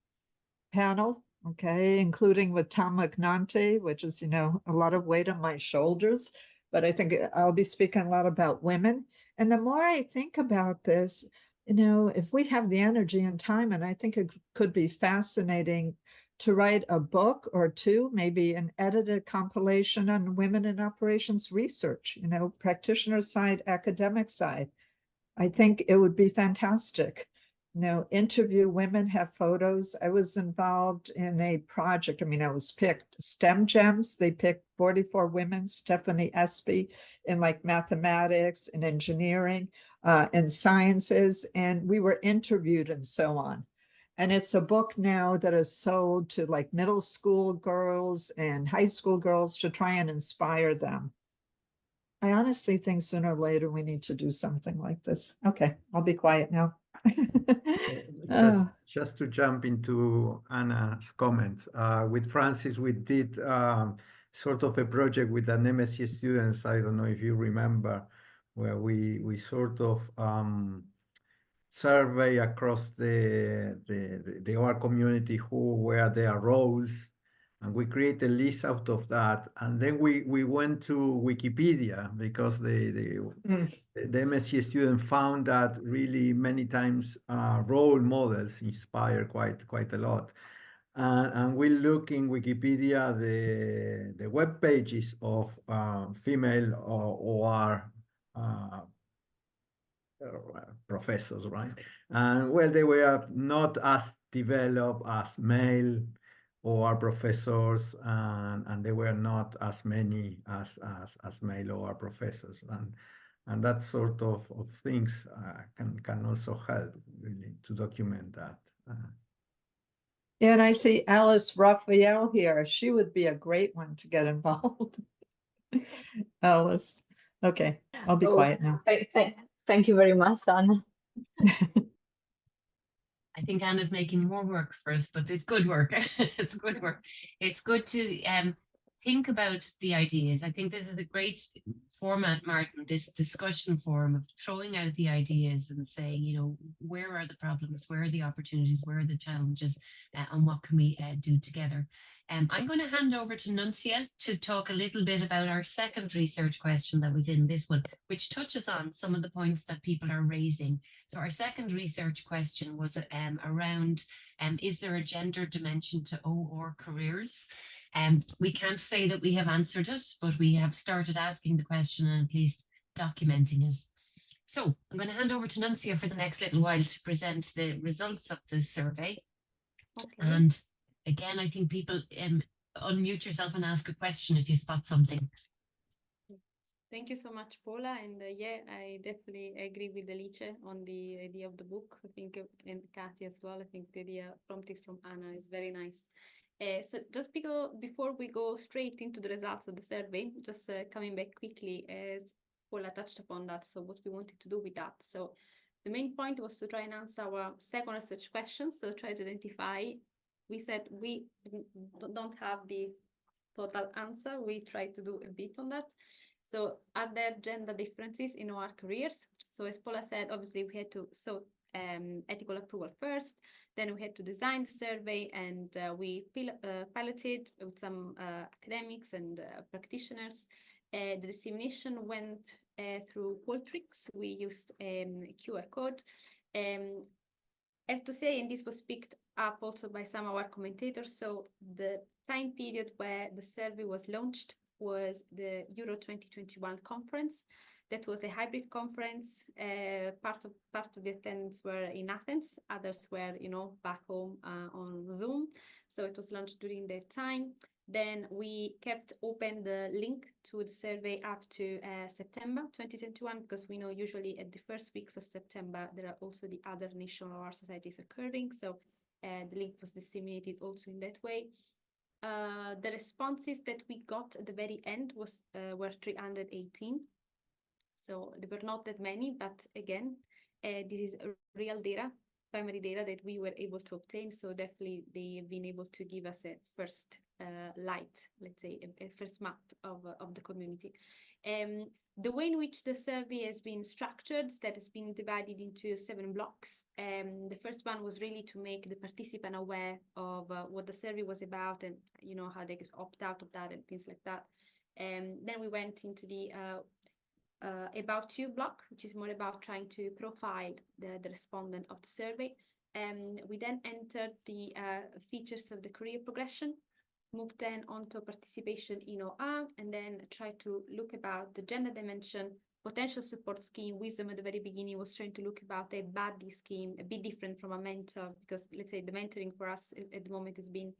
panel, okay, including with Tom McNanty, which is, you know, a lot of weight on my shoulders, but I think I'll be speaking a lot about women. And the more I think about this, you know, if we have the energy and time, and I think it could be fascinating to write a book or two, maybe an edited compilation on women in operations research, you know, practitioner side, academic side. I think it would be fantastic. You know, interview women, have photos. I was involved in a project. I mean, I was picked STEM Gems. They picked 44 women, Stephanie Espy, in like mathematics and engineering and sciences. And we were interviewed and so on. And it's a book now that is sold to like middle school girls and high school girls to try and inspire them. I honestly think sooner or later we need to do something like this. Okay, I'll be quiet now. Oh, Just to jump into Anna's comments, with Francis, we did sort of a project with an MSc students. I don't know if you remember, where we sort of survey across the OR community who were their roles, and we create a list out of that. And then we went to Wikipedia, because the MSc student found that really many times role models inspire quite a lot. And we look in Wikipedia the web pages of female OR professors, right? And well, they were not as developed as male OR professors, and they were not as many as male OR professors, and that sort of things can also help really to document that. yeah, and I see Alice Raphael here. She would be a great one to get involved. Alice. Okay, I'll be quiet now. Thank you very much, Anna. I think Anna's making more work for us, but it's good work. It's good work. It's good to think about the ideas. I think this is a great format, Martin, this discussion forum of throwing out the ideas and saying, you know, where are the problems, where are the opportunities, where are the challenges, and what can we do together. I'm going to hand over to Nuncia to talk a little bit about our second research question that was in this one, which touches on some of the points that people are raising. So our second research question was around, is there a gender dimension to OR careers? We can't say that we have answered it, but we have started asking the question and at least documenting it. So I'm going to hand over to Nuncia for the next little while to present the results of the survey. Okay. And again, I think people unmute yourself and ask a question if you spot something. Thank you so much, Paula. And yeah, I definitely agree with Alice on the idea of the book. I think, and Kathy as well. I think the idea prompted from Anna is very nice. So just before we go straight into the results of the survey, just coming back quickly, as Paula touched upon that, so what we wanted to do with that. So the main point was to try and answer our second research question, so try to identify. We said we don't have the total answer. We tried to do a bit on that. So are there gender differences in our careers? So as Paula said, obviously we had to ethical approval first, then we had to design the survey, and we piloted with some academics and practitioners. The dissemination went through Qualtrics. We used QR code. I have to say, and this was picked up also by some of our commentators, so the time period where the survey was launched was the Euro 2021 conference. That was a hybrid conference. Part of the attendants were in Athens, others were, back home on Zoom. So it was launched during that time. Then we kept open the link to the survey up to September 2021, because we know usually at the first weeks of September, there are also the other national OR societies occurring. So the link was disseminated also in that way. The responses that we got at the very end were 318. So there were not that many, but again, this is real data, primary data that we were able to obtain. So definitely they've been able to give us a first light, let's say, a first map of the community. The way in which the survey has been structured, that has been divided into 7 blocks. The first one was really to make the participant aware of what the survey was about, and how they could opt out of that and things like that. Then we went into the About You block, which is more about trying to profile the respondent of the survey. We then entered the features of the career progression, moved then on to participation in OR, and then tried to look about the gender dimension potential support scheme. Wisdom at the very beginning was trying to look about a buddy scheme, a bit different from a mentor, because let's say the mentoring for us at the moment has been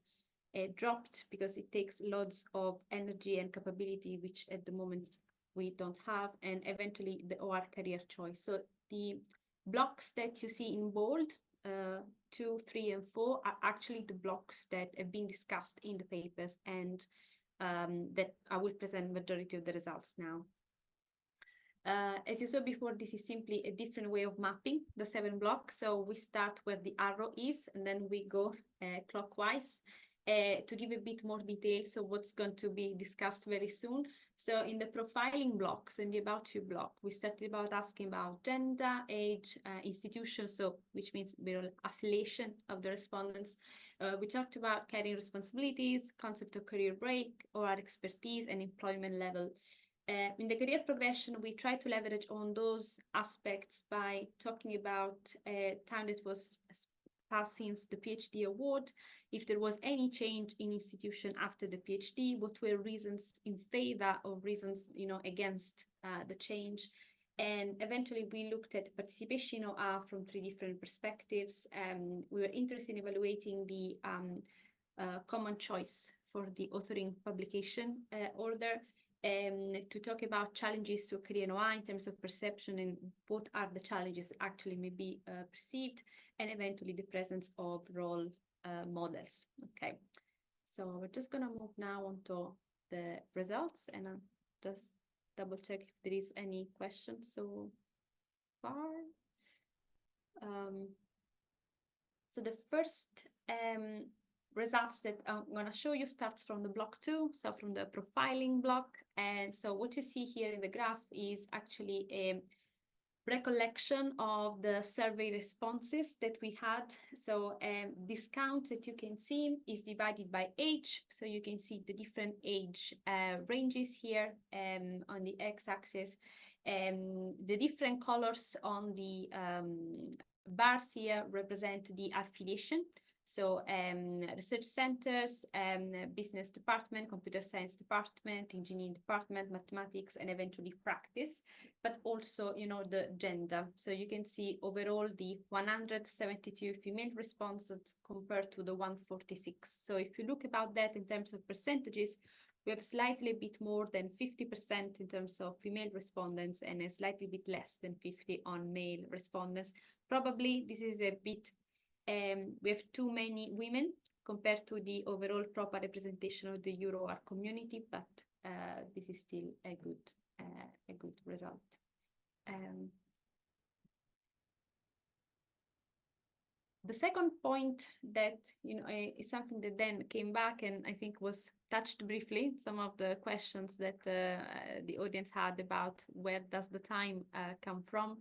dropped because it takes loads of energy and capability, which at the moment we don't have, and eventually the OR career choice. So the blocks that you see in bold, 2, 3, and 4 are actually the blocks that have been discussed in the papers, and that I will present majority of the results now. As you saw before, this is simply a different way of mapping the 7 blocks. So we start where the arrow is, and then we go clockwise to give a bit more detail. So what's going to be discussed very soon. So in the profiling block, so in the about you block, we started about asking about gender, age, institution, so which means affiliation of the respondents. We talked about caring responsibilities, concept of career break, or our expertise and employment level. In the career progression, we try to leverage on those aspects by talking about time that was passed since the PhD award, if there was any change in institution after the PhD, what were reasons in favor or reasons, against the change. And eventually we looked at participation OR from 3 different perspectives. We were interested in evaluating the common choice for the authoring publication order, to talk about challenges to career OR in terms of perception and what are the challenges actually may be perceived, and eventually the presence of role models. Okay, so we're just gonna move now on to the results, and I'll just double check if there is any questions so far. So the first results that I'm going to show you starts from the block 2, so from the profiling block. And so what you see here in the graph is actually a recollection of the survey responses that we had. So this count that you can see is divided by age. So you can see the different age ranges here on the x-axis. The different colors on the bars here represent the affiliation. So research centers, business department, computer science department, engineering department, mathematics, and eventually practice, but also, the gender. So you can see overall the 172 female responses compared to the 146. So if you look about that in terms of percentages, we have slightly a bit more than 50% in terms of female respondents and a slightly bit less than 50 on male respondents. Probably this is a bit we have too many women compared to the overall proper representation of the EuroR community, but this is still a good result. The second point that is something that then came back and I think was touched briefly, some of the questions that the audience had about where does the time come from.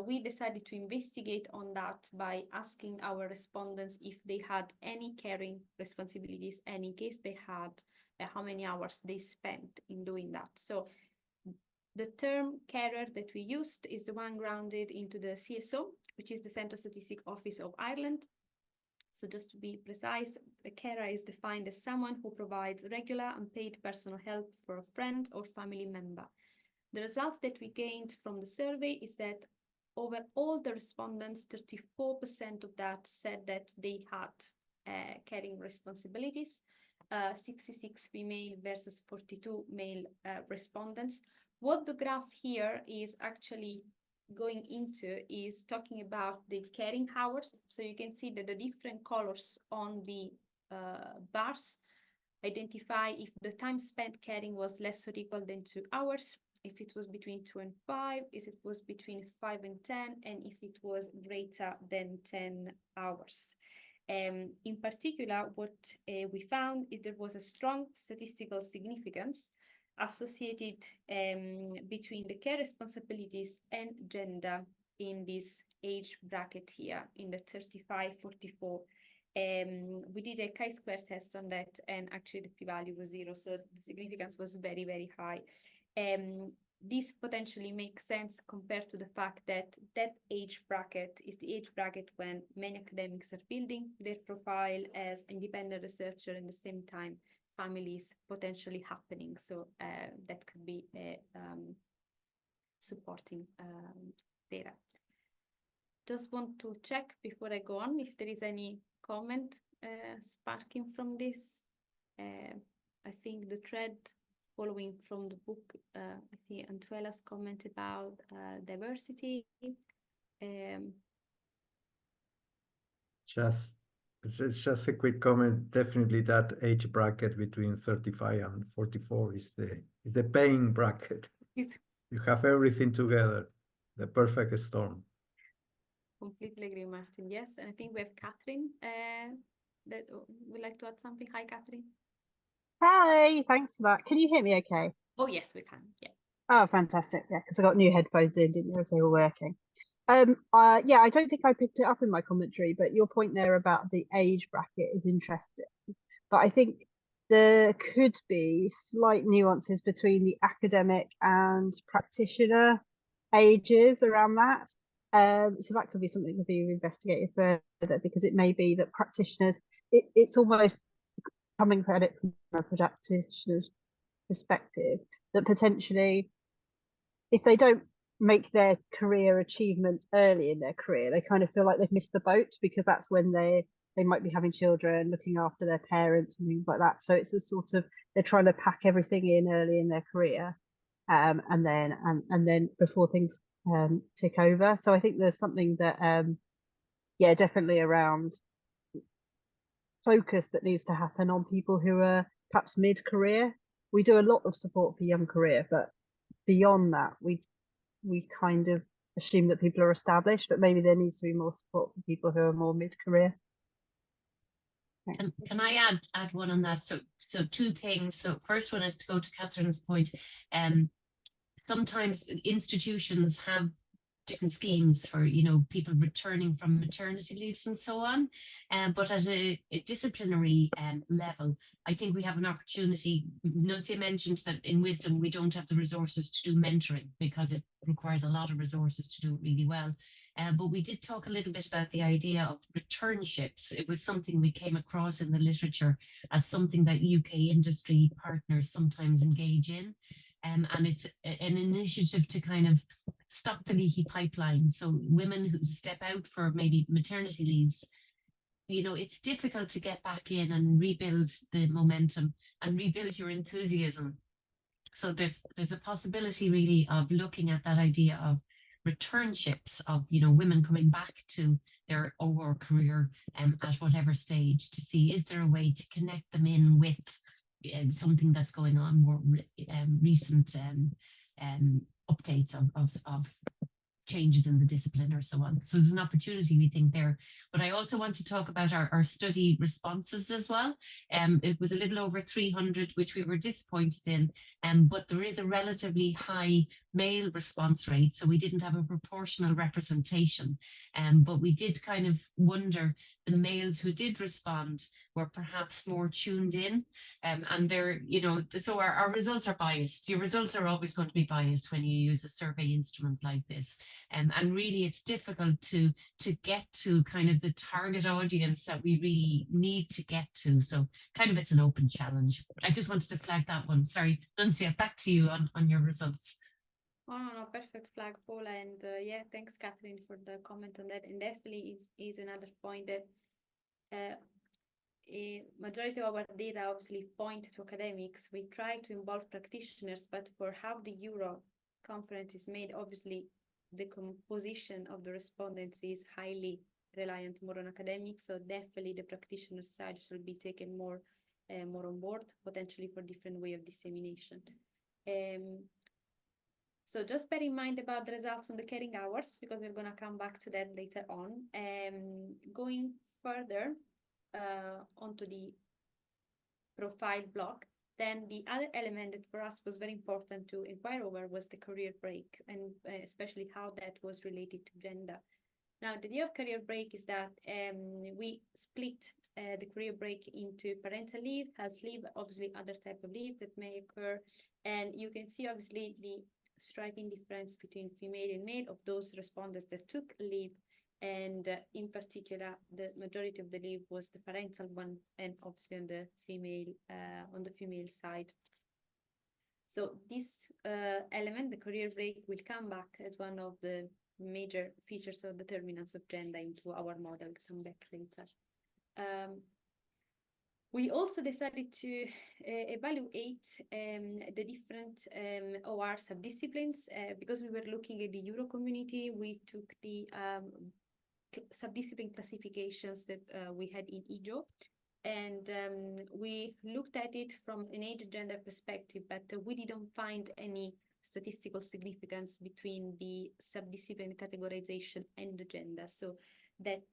We decided to investigate on that by asking our respondents if they had any caring responsibilities, and in case they had, how many hours they spent in doing that. So the term carer that we used is the one grounded into the CSO, which is the Central Statistic Office of Ireland. So just to be precise, a carer is defined as someone who provides regular and paid personal help for a friend or family member. The results that we gained from the survey is that over all the respondents, 34% of that said that they had caring responsibilities, 66 female versus 42 male respondents. What the graph here is actually going into is talking about the caring hours. So you can see that the different colors on the bars identify if the time spent caring was less or equal than 2 hours, if it was between 2 and 5, if it was between 5 and 10, and if it was greater than 10 hours. In particular, what we found is there was a strong statistical significance associated between the care responsibilities and gender in this age bracket here, in the 35-44. We did a chi-square test on that, and actually the p-value was 0, so the significance was very, very high. This potentially makes sense compared to the fact that that age bracket is the age bracket when many academics are building their profile as independent researcher, and at the same time family is potentially happening. So that could be a supporting data. Just want to check before I go on if there is any comment sparking from this. I think the thread following from the book, I see Antuela's comment about diversity. It's just a quick comment. Definitely that age bracket between 35 and 44 is the paying bracket. You have everything together, the perfect storm. Completely agree, Martin. Yes, and I think we have Catherine that would like to add something. Hi, Catherine. Hey, thanks for that. Can you hear me okay? Oh, yes, we can. Yeah. Oh, fantastic. Yeah, because I got new headphones in, didn't know if they were working. Yeah, I don't think I picked it up in my commentary, but your point there about the age bracket is interesting. But I think there could be slight nuances between the academic and practitioner ages around that. So that could be something to be investigated further, because it may be that practitioners, it's almost coming at it from a practitioner's perspective, that potentially if they don't make their career achievements early in their career, they kind of feel like they've missed the boat, because that's when they might be having children, looking after their parents and things like that. So it's a sort of, they're trying to pack everything in early in their career, and then before things tick over. So I think there's something that yeah, definitely around focus that needs to happen on people who are perhaps mid-career. We do a lot of support for young career, but beyond that, we kind of assume that people are established, but maybe there needs to be more support for people who are more mid-career. Can I add one on that? So two things. So first one is to go to Catherine's point. Sometimes institutions have different schemes for, you know, people returning from maternity leaves and so on. But at a disciplinary level, I think we have an opportunity. Nuncia mentioned that in Wisdom, we don't have the resources to do mentoring because it requires a lot of resources to do it really well. But we did talk a little bit about the idea of returnships. It was something we came across in the literature as something that UK industry partners sometimes engage in. And it's an initiative to kind of stop the leaky pipeline. So women who step out for maybe maternity leaves, you know, it's difficult to get back in and rebuild the momentum and rebuild your enthusiasm. So there's a possibility really of looking at that idea of returnships, of, you know, women coming back to their OR career at whatever stage, to see, is there a way to connect them in with something that's going on, more recent updates of changes in the discipline or so on. So there's an opportunity, we think, there. But I also want to talk about our study responses as well. It was a little over 300, which we were disappointed in, but there is a relatively high male response rate, so we didn't have a proportional representation. But we did kind of wonder, the males who did respond were perhaps more tuned in, and they're, you know, so our results are biased. Your results are always going to be biased when you use a survey instrument like this. And really it's difficult to get to kind of the target audience that we really need to get to. So kind of it's an open challenge. I just wanted to flag that one. Sorry, Nuncia, back to you on your results. Oh, no, perfect flag, Paula. And yeah, thanks, Catherine, for the comment on that. And definitely is another point that a majority of our data obviously point to academics. We try to involve practitioners, but for how the Euro conference is made, obviously the composition of the respondents is highly reliant more on academics. So definitely the practitioner side should be taken more on board, potentially for different way of dissemination. So just bear in mind about the results on the caring hours, because we're going to come back to that later on. Going further onto the profile block, then the other element that for us was very important to inquire over was the career break, and especially how that was related to gender. Now, the idea of career break is that we split the career break into parental leave, health leave, obviously other type of leave that may occur. And you can see obviously the striking difference between female and male of those respondents that took leave. And in particular, the majority of the leave was the parental one, and obviously on the female side. So this element, the career break, will come back as one of the major features or determinants of gender into our model. We'll come back later. We also decided to evaluate the different OR subdisciplines because we were looking at the Euro community. We took the subdiscipline classifications that we had in EJO, and we looked at it from an age gender perspective, but we didn't find any statistical significance between the subdiscipline categorization and the gender. So that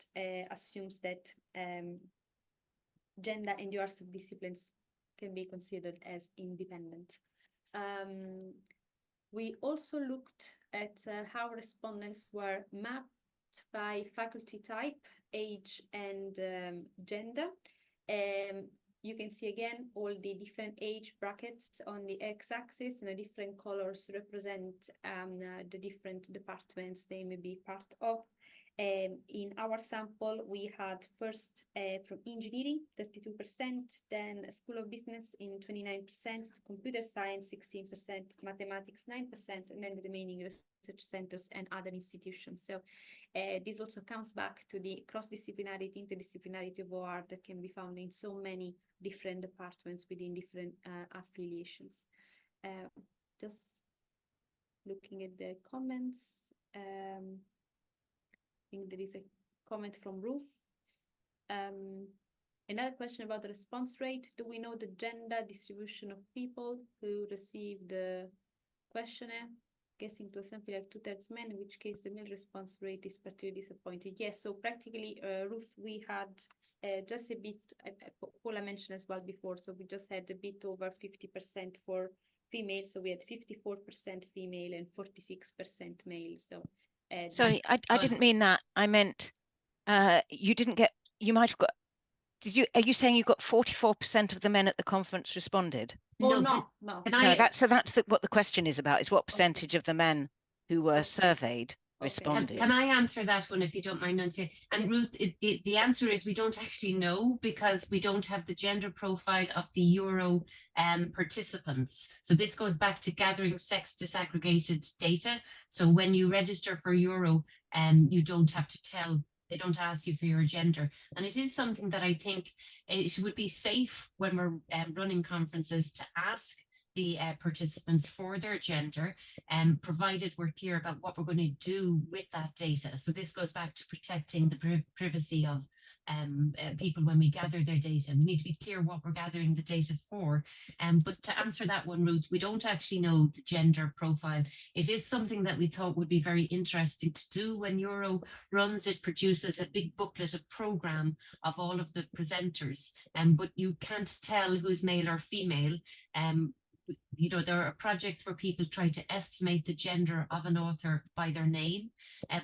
assumes that gender and your subdisciplines can be considered as independent. We also looked at how respondents were mapped by faculty type, age, and gender. You can see again all the different age brackets on the x-axis, and the different colors represent the different departments they may be part of. In our sample, we had first from engineering, 32%, then School of Business in 29%, computer science, 16%, mathematics, 9%, and then the remaining research centers and other institutions. So this also comes back to the cross-disciplinarity, interdisciplinarity of OR that can be found in so many different departments within different affiliations. Just looking at the comments. I think there is a comment from Ruth. Another question about the response rate. Do we know the gender distribution of people who received the questionnaire? Guessing to something like 2/3 men, in which case the male response rate is particularly disappointing. Yes, so practically, Ruth, we had just a bit, Paula mentioned as well before, so we just had a bit over 50% for female, so we had 54% female and 46% male. So sorry, I didn't mean that. I meant you didn't get, you might have got, are you saying you got 44% of the men at the conference responded? Oh, No, no. Can that's what the question is about, is what percentage of the men who were surveyed responded. Can I answer that one if you don't mind, Nunzia? And Ruth, the answer is we don't actually know because we don't have the gender profile of the Euro participants. So this goes back to gathering sex disaggregated data. So when you register for Euro, you don't have to tell, they don't ask you for your gender. And it is something that I think it would be safe when we're running conferences to ask the participants for their gender, provided we're clear about what we're going to do with that data. So this goes back to protecting the privacy of people when we gather their data. We need to be clear what we're gathering the data for. But to answer that one, Ruth, we don't actually know the gender profile. It is something that we thought would be very interesting to do when Euro runs. It produces a big booklet, a program of all of the presenters, but you can't tell who's male or female. You know, there are projects where people try to estimate the gender of an author by their name,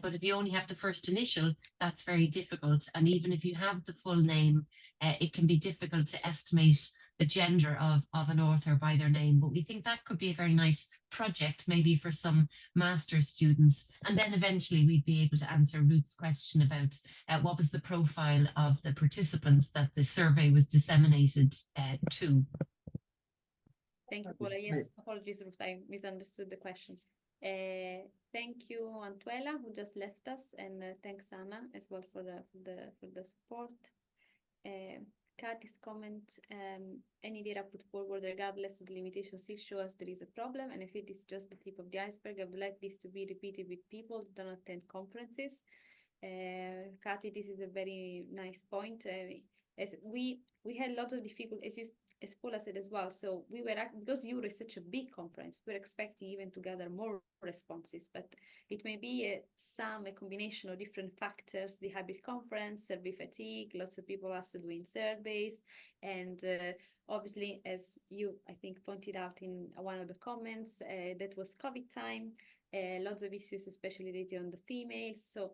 but if you only have the first initial, that's very difficult. And even if you have the full name, it can be difficult to estimate the gender of an author by their name. But we think that could be a very nice project, maybe for some master's students. And then eventually we'd be able to answer Ruth's question about what was the profile of the participants that the survey was disseminated to. Thank you, Paula. Yes, apologies, Ruth, I misunderstood the question. Thank you, Antuela, who just left us, and thanks, Anna, as well for the support. Kathy's comment, any data put forward regardless of the limitations still show us there is a problem, and if it is just the tip of the iceberg, I would like this to be repeated with people who don't attend conferences. Kathy, this is a very nice point. As we had lots of difficulty, as Paula said as well, so we were, because Euro is such a big conference, we're expecting even to gather more responses, but it may be a combination of different factors, the hybrid conference, survey fatigue, lots of people also doing surveys, and obviously, as you, I think, pointed out in one of the comments, that was COVID time, lots of issues, especially related on the females, so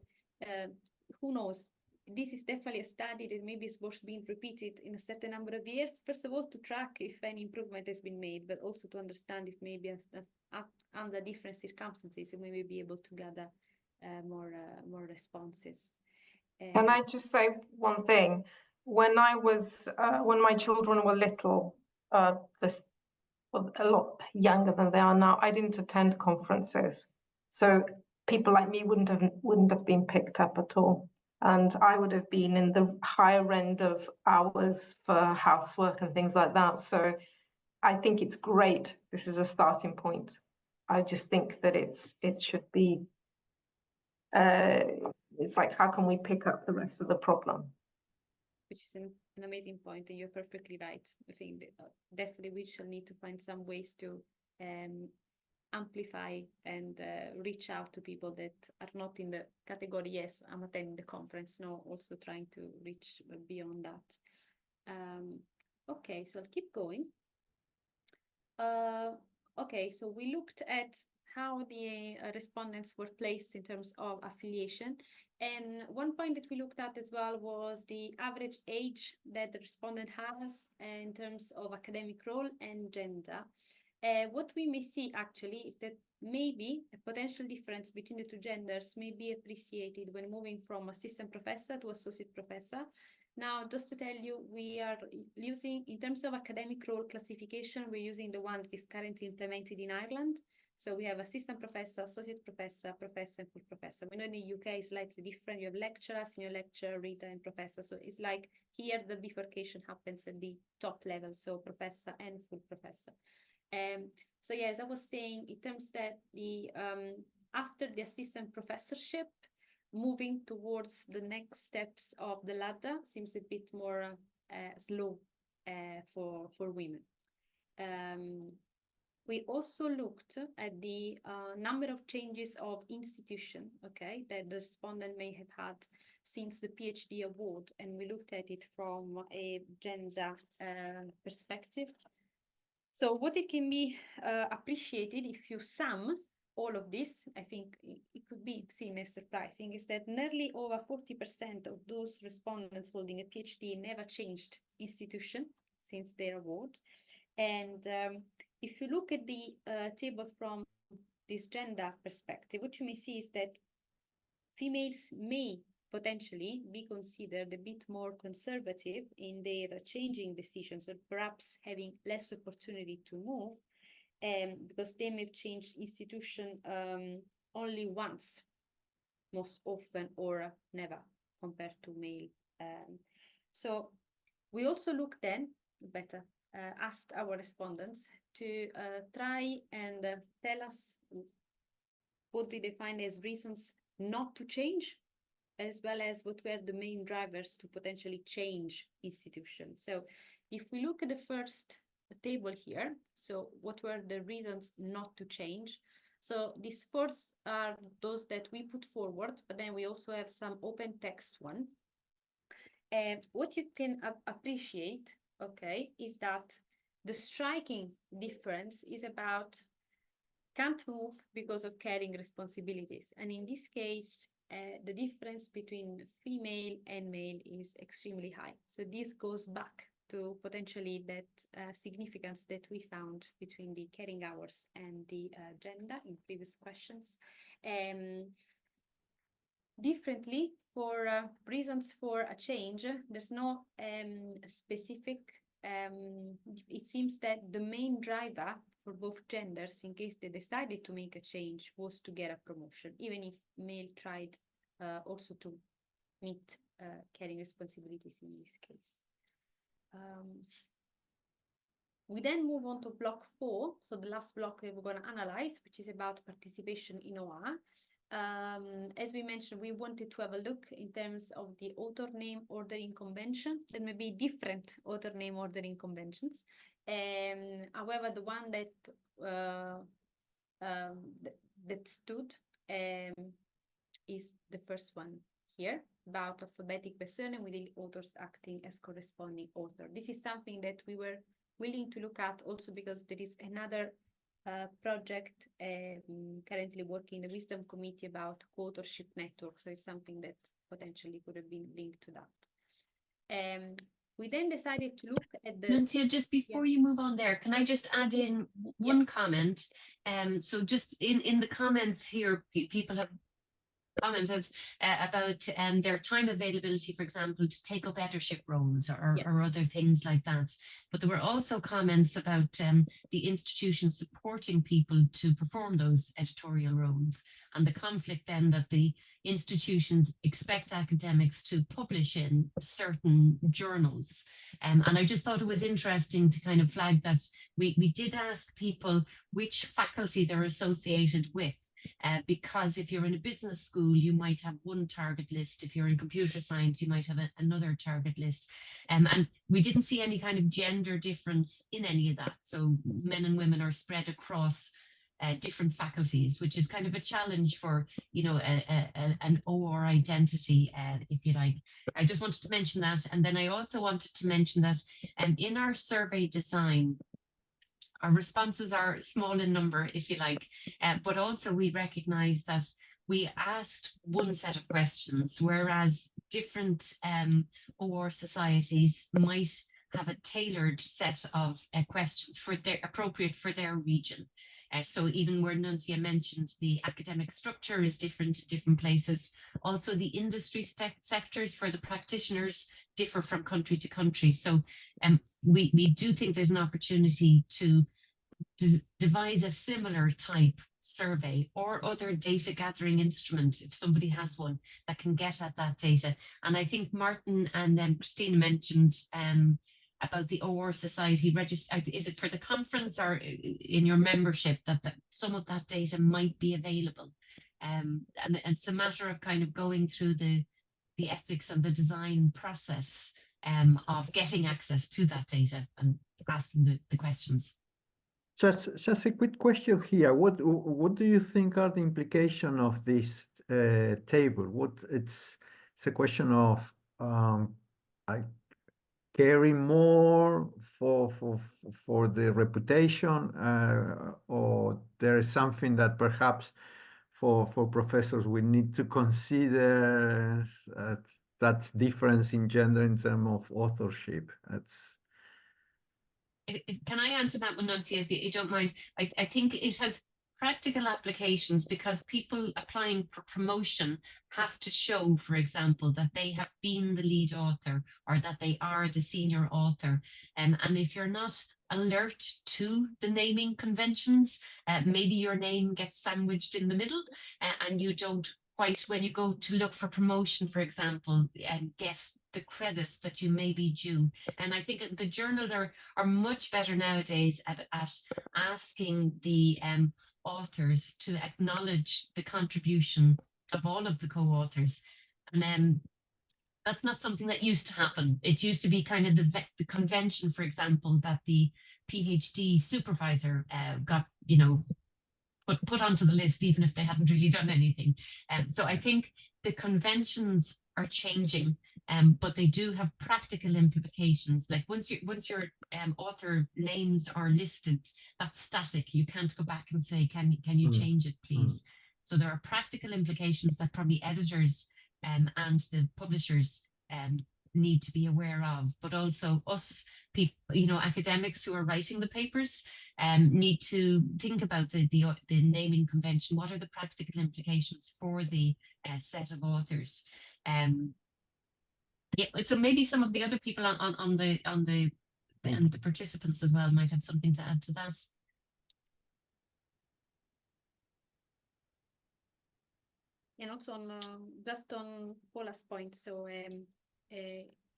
who knows? This is definitely a study that maybe is worth being repeated in a certain number of years. First of all, to track if any improvement has been made, but also to understand if maybe under different circumstances, we may be able to gather more responses. Can I just say one thing? When I was, when my children were little, well, a lot younger than they are now. I didn't attend conferences, so people like me wouldn't have been picked up at all. And I would have been in the higher end of hours for housework and things like that. So I think it's great. This is a starting point. I just think that it should be, it's like, how can we pick up the rest of the problem? Which is an amazing point, and you're perfectly right. I think that, definitely we shall need to find some ways to amplify and reach out to people that are not in the category, yes, I'm attending the conference, no, also trying to reach beyond that. Okay, so I'll keep going. Okay, so we looked at how the respondents were placed in terms of affiliation. And one point that we looked at as well was the average age that the respondent has in terms of academic role and gender. What we may see actually is that maybe a potential difference between the two genders may be appreciated when moving from assistant professor to associate professor. Now, just to tell you, we are using, in terms of academic role classification, we're using the one that is currently implemented in Ireland. So we have assistant professor, associate professor, professor, and full professor. We know in the UK it's slightly different. You have lecturer, senior lecturer, reader, and professor. So it's like here the bifurcation happens at the top level, so professor and full professor. So yeah, as I was saying, in terms that the after the assistant professorship, moving towards the next steps of the ladder seems a bit more slow for women. We also looked at the number of changes of institution, okay, that the respondent may have had since the PhD award, and we looked at it from a gender perspective. So what it can be appreciated if you sum all of this, I think it could be seen as surprising, is that nearly over 40% of those respondents holding a PhD never changed institution since their award. And if you look at the table from this gender perspective, what you may see is that females may potentially be considered a bit more conservative in their changing decisions, or perhaps having less opportunity to move, because they may have changed institution only once, most often, or never, compared to male. So we also looked then, better, asked our respondents to try and tell us what do they find as reasons not to change, as well as what were the main drivers to potentially change institutions. So if we look at the first table here, so what were the reasons not to change? So these fourth are those that we put forward, but then we also have some open text one. And what you can appreciate, okay, is that the striking difference is about can't move because of carrying responsibilities. And in this case, the difference between female and male is extremely high. So this goes back to potentially that significance that we found between the carrying hours and the gender in previous questions. Differently, for reasons for a change, there's no specific, it seems that the main driver for both genders, in case they decided to make a change, was to get a promotion, even if male tried also to meet carrying responsibilities in this case. We then move on to block 4, so the last block that we're going to analyze, which is about participation in OR. As we mentioned, we wanted to have a look in terms of the author name ordering convention. There may be different author name ordering conventions. However, the one that that stood is the first one here, about alphabetic persona with the authors acting as corresponding author. This is something that we were willing to look at also because there is another project currently working in the Wisdom Committee about co-authorship network. So it's something that potentially could have been linked to that. We then decided to look at the... Nunzia, just before you move on there, can I just add in one comment? So just in the comments here, people have commented about their time availability, for example, to take up editorship roles or other things like that. But there were also comments about the institution supporting people to perform those editorial roles, and the conflict then that the institutions expect academics to publish in certain journals. And I just thought it was interesting to kind of flag that we did ask people which faculty they're associated with. Because if you're in a business school, you might have one target list. If you're in computer science, you might have another target list. And we didn't see any kind of gender difference in any of that. So men and women are spread across different faculties, which is kind of a challenge for, you know, an OR identity, if you like. I just wanted to mention that. And then I also wanted to mention that in our survey design, our responses are small in number, if you like, but also we recognize that we asked one set of questions, whereas different OR societies might have a tailored set of questions for their appropriate for their region. So even where Nuncia mentioned the academic structure is different to different places. Also the industry sectors for the practitioners differ from country to country. So we do think there's an opportunity to devise a similar type survey or other data gathering instrument, if somebody has one, that can get at that data. And I think Martin and Christina mentioned about the OR Society register. Is it for the conference or in your membership that some of that data might be available? And it's a matter of kind of going through the ethics and the design process of getting access to that data and asking the questions. Just a quick question here. What do you think are the implications of this table? It's a question of caring more for the reputation, or there is something that perhaps for professors we need to consider that's difference in gender in terms of authorship. Can I answer that one, Nancy, if you don't mind? I think it has practical applications because people applying for promotion have to show, for example, that they have been the lead author or that they are the senior author. And if you're not alert to the naming conventions, maybe your name gets sandwiched in the middle and you don't quite, when you go to look for promotion, for example, and get the credits that you may be due. And I think the journals are much better nowadays at asking the authors to acknowledge the contribution of all of the co-authors. And that's not something that used to happen. It used to be kind of the convention, for example, that the PhD supervisor got, you know, put onto the list, even if they hadn't really done anything. So I think the conventions are changing, but they do have practical implications. Like once your author names are listed, that's static. You can't go back and say, can you change it, please? So there are practical implications that probably editors and the publishers need to be aware of, but also us people, you know, academics who are writing the papers need to think about the naming convention. What are the practical implications for the set of authors? Yeah, so maybe some of the other people on the participants as well might have something to add to that. And also on just on Paula's point, so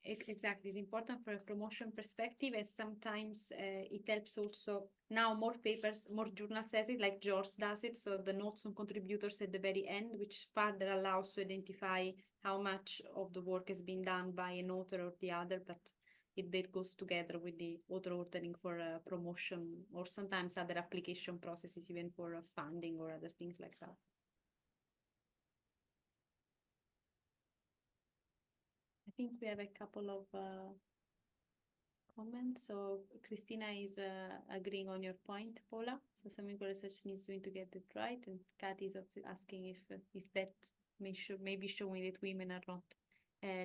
exactly, it's important for a promotion perspective, as sometimes it helps also now more papers, more journals says it, like JORS does it, so the notes on contributors at the very end, which further allows to identify how much of the work has been done by an author or the other, but that goes together with the author ordering for promotion, or sometimes other application processes, even for funding or other things like that. I think we have a couple of comments. So Christina is agreeing on your point, Paula. So Semico Research needs to get it right, and Kathy is asking if that may be showing that women are not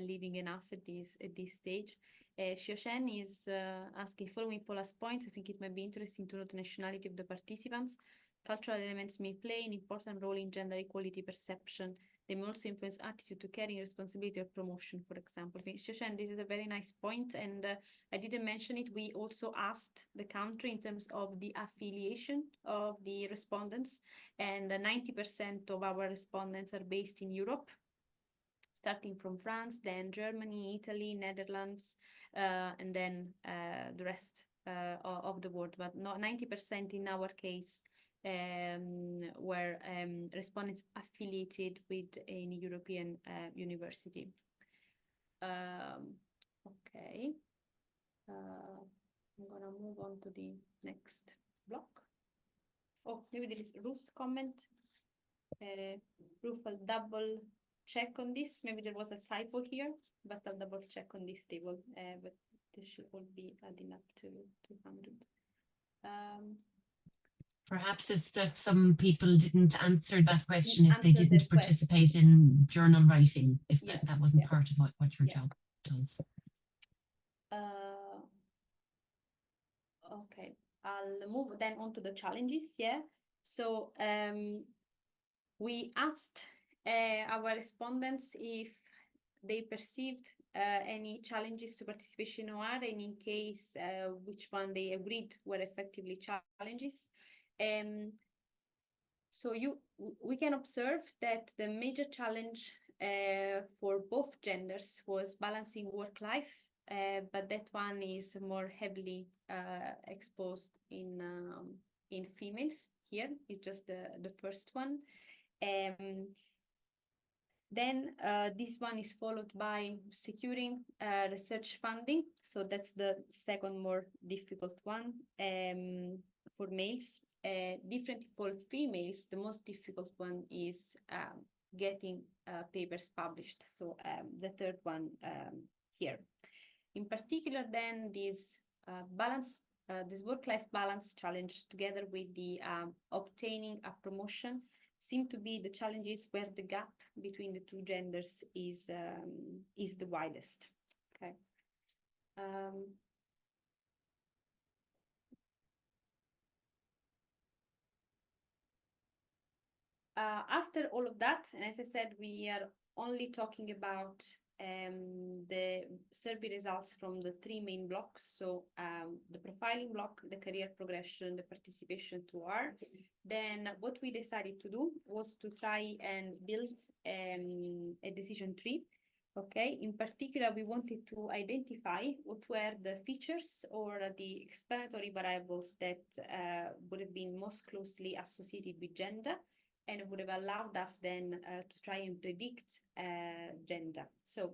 leading enough at this stage. Xiaoshen is asking, following Paula's points, I think it might be interesting to know the nationality of the participants. cultural elements may play an important role in gender equality perception. They may also influence attitude to caring, responsibility, or promotion, for example. Shoshan, this is a very nice point, and I didn't mention it. We also asked the country in terms of the affiliation of the respondents, and 90% of our respondents are based in Europe, starting from France, then Germany, Italy, Netherlands, and then the rest of the world. But not 90% in our case were respondents affiliated with any European university. Okay. I'm gonna move on to the next block. Oh, maybe there is Ruth's comment. Ruth, I'll double check on this. Maybe there was a typo here, but I'll double check on this table. But this should all be adding up to 200. Perhaps it's that some people didn't answer that question if they Answer the didn't participate in journal writing, if Yeah, that wasn't yeah. part of what your Yeah. job does. Okay, I'll move then on to the challenges. Yeah, so we asked our respondents if they perceived any challenges to participation in OR, and in case which one they agreed were effectively challenges. So we can observe that the major challenge for both genders was balancing work-life, but that one is more heavily exposed in females. Here is just the first one. Then this one is followed by securing research funding. So that's the second more difficult one for males. Different for females, the most difficult one is getting papers published. So the third one here. In particular, then this this work-life balance challenge, together with the obtaining a promotion, seem to be the challenges where the gap between the two genders is the widest. Okay. After all of that, and as I said, we are only talking about the survey results from the three main blocks. So the profiling block, the career progression, the participation to OR. Then what we decided to do was to try and build a decision tree. Okay, in particular, we wanted to identify what were the features or the explanatory variables that would have been most closely associated with gender, and would have allowed us then to try and predict gender. So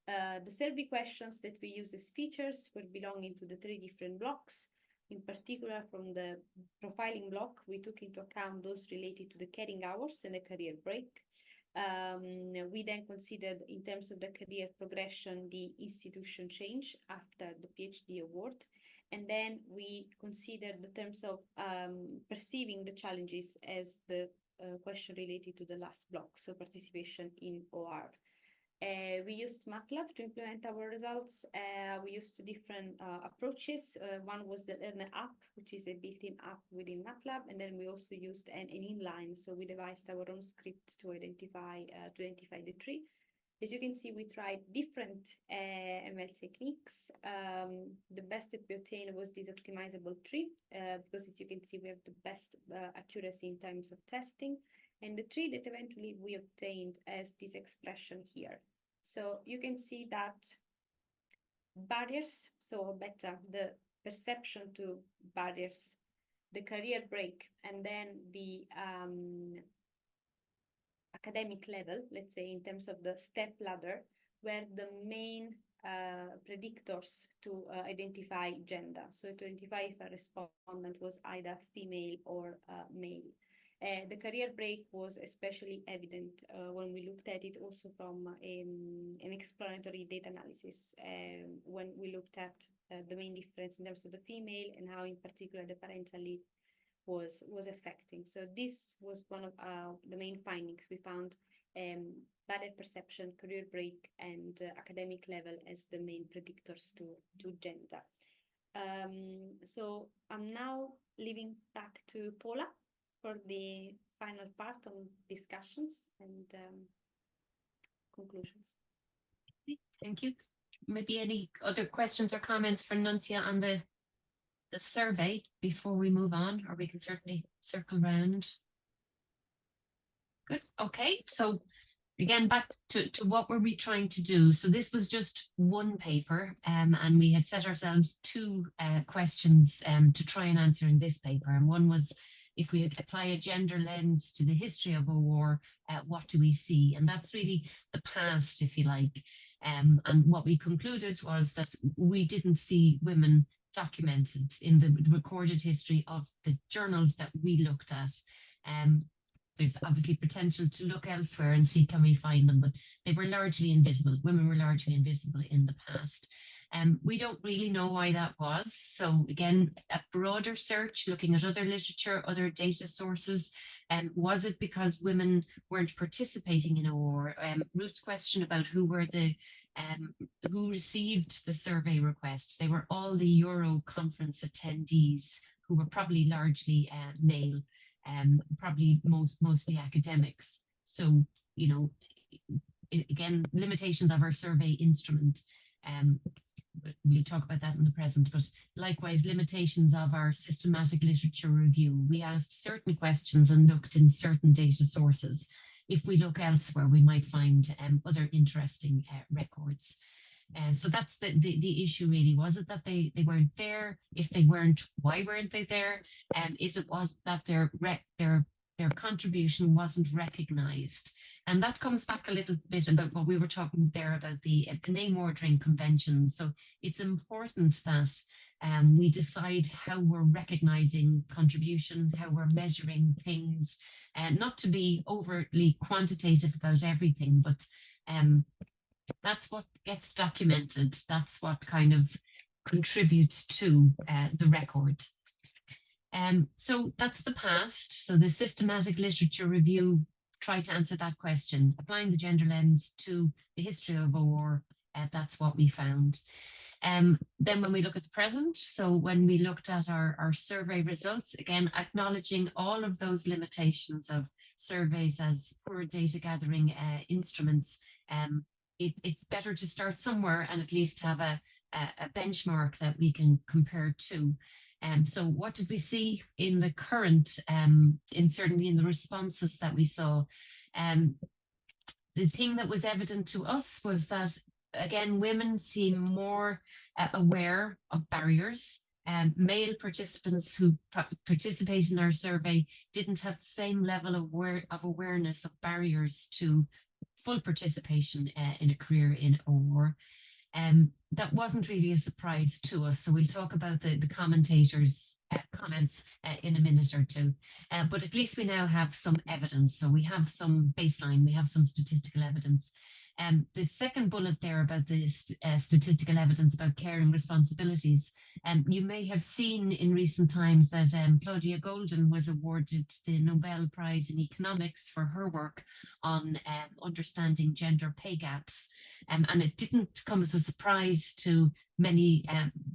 the survey questions that we use as features were belonging to the three different blocks. In particular, from the profiling block, we took into account those related to the caring hours and the career break. We then considered, in terms of the career progression, the institution change after the PhD award. And then we considered the terms of perceiving the challenges as the question related to the last block, so participation in OR. We used MATLAB to implement our results. We used two different approaches. One was the Learner app, which is a built-in app within MATLAB, and then we also used an inline. So we devised our own script to identify the tree. As you can see, we tried different ML techniques. The best that we obtained was this optimizable tree, because as you can see, we have the best accuracy in terms of testing. And the tree that eventually we obtained as this expression here. So you can see that barriers, so better the perception to barriers, the career break, and then the academic level, let's say, in terms of the step ladder, were the main predictors to identify gender. So to identify if a respondent was either female or male. The career break was especially evident when we looked at it also from an explanatory data analysis, when we looked at the main difference in terms of the female and how in particular the parental leave was affecting. So this was one of the main findings. We found barrier perception, career break, and academic level as the main predictors to gender. So I'm now leaving back to Paula for the final part on discussions and conclusions. Thank you. Maybe any other questions or comments for Nuncia on the survey before we move on, or we can certainly circle round. Good. Okay. So again, back to what were we trying to do? So this was just one paper, and we had set ourselves two questions to try and answer in this paper. And one was, if we apply a gender lens to the history of a war, what do we see? And that's really the past, if you like. And what we concluded was that we didn't see women documented in the recorded history of the journals that we looked at. There's obviously potential to look elsewhere and see can we find them, but they were largely invisible. Women were largely invisible in the past. We don't really know why that was. So again, a broader search, looking at other literature, other data sources. Was it because women weren't participating in a war? Ruth's question about who received the survey request. They were all the Euro conference attendees who were probably largely male. Probably mostly academics. So, you know, again, limitations of our survey instrument. We'll talk about that in the present, but likewise, limitations of our systematic literature review. We asked certain questions and looked in certain data sources. If we look elsewhere, we might find other interesting records. So that's the issue really. Was it that they weren't there? If they weren't, why weren't they there? Is it was that their contribution wasn't recognized? And that comes back a little bit about what we were talking there about the name ordering convention. So it's important that we decide how we're recognizing contribution, how we're measuring things, and not to be overly quantitative about everything, but that's what gets documented. That's what kind of contributes to the record. So that's the past. So the systematic literature review tried to answer that question, applying the gender lens to the history of a war. That's what we found. Then when we look at the present, so when we looked at our survey results, again, acknowledging all of those limitations of surveys as poor data gathering instruments, it's better to start somewhere and at least have a benchmark that we can compare to. So what did we see in the current, certainly in the responses that we saw? The thing that was evident to us was that, again, women seem more aware of barriers. Male participants who participate in our survey didn't have the same level of awareness of barriers to full participation in a career in a war. That wasn't really a surprise to us. So we'll talk about the commentators' comments in a minute or two. But at least we now have some evidence. So we have some baseline, we have some statistical evidence. The second bullet there about the statistical evidence about care and responsibilities. You may have seen in recent times that Claudia Golden was awarded the Nobel Prize in Economics for her work on understanding gender pay gaps. And it didn't come as a surprise to many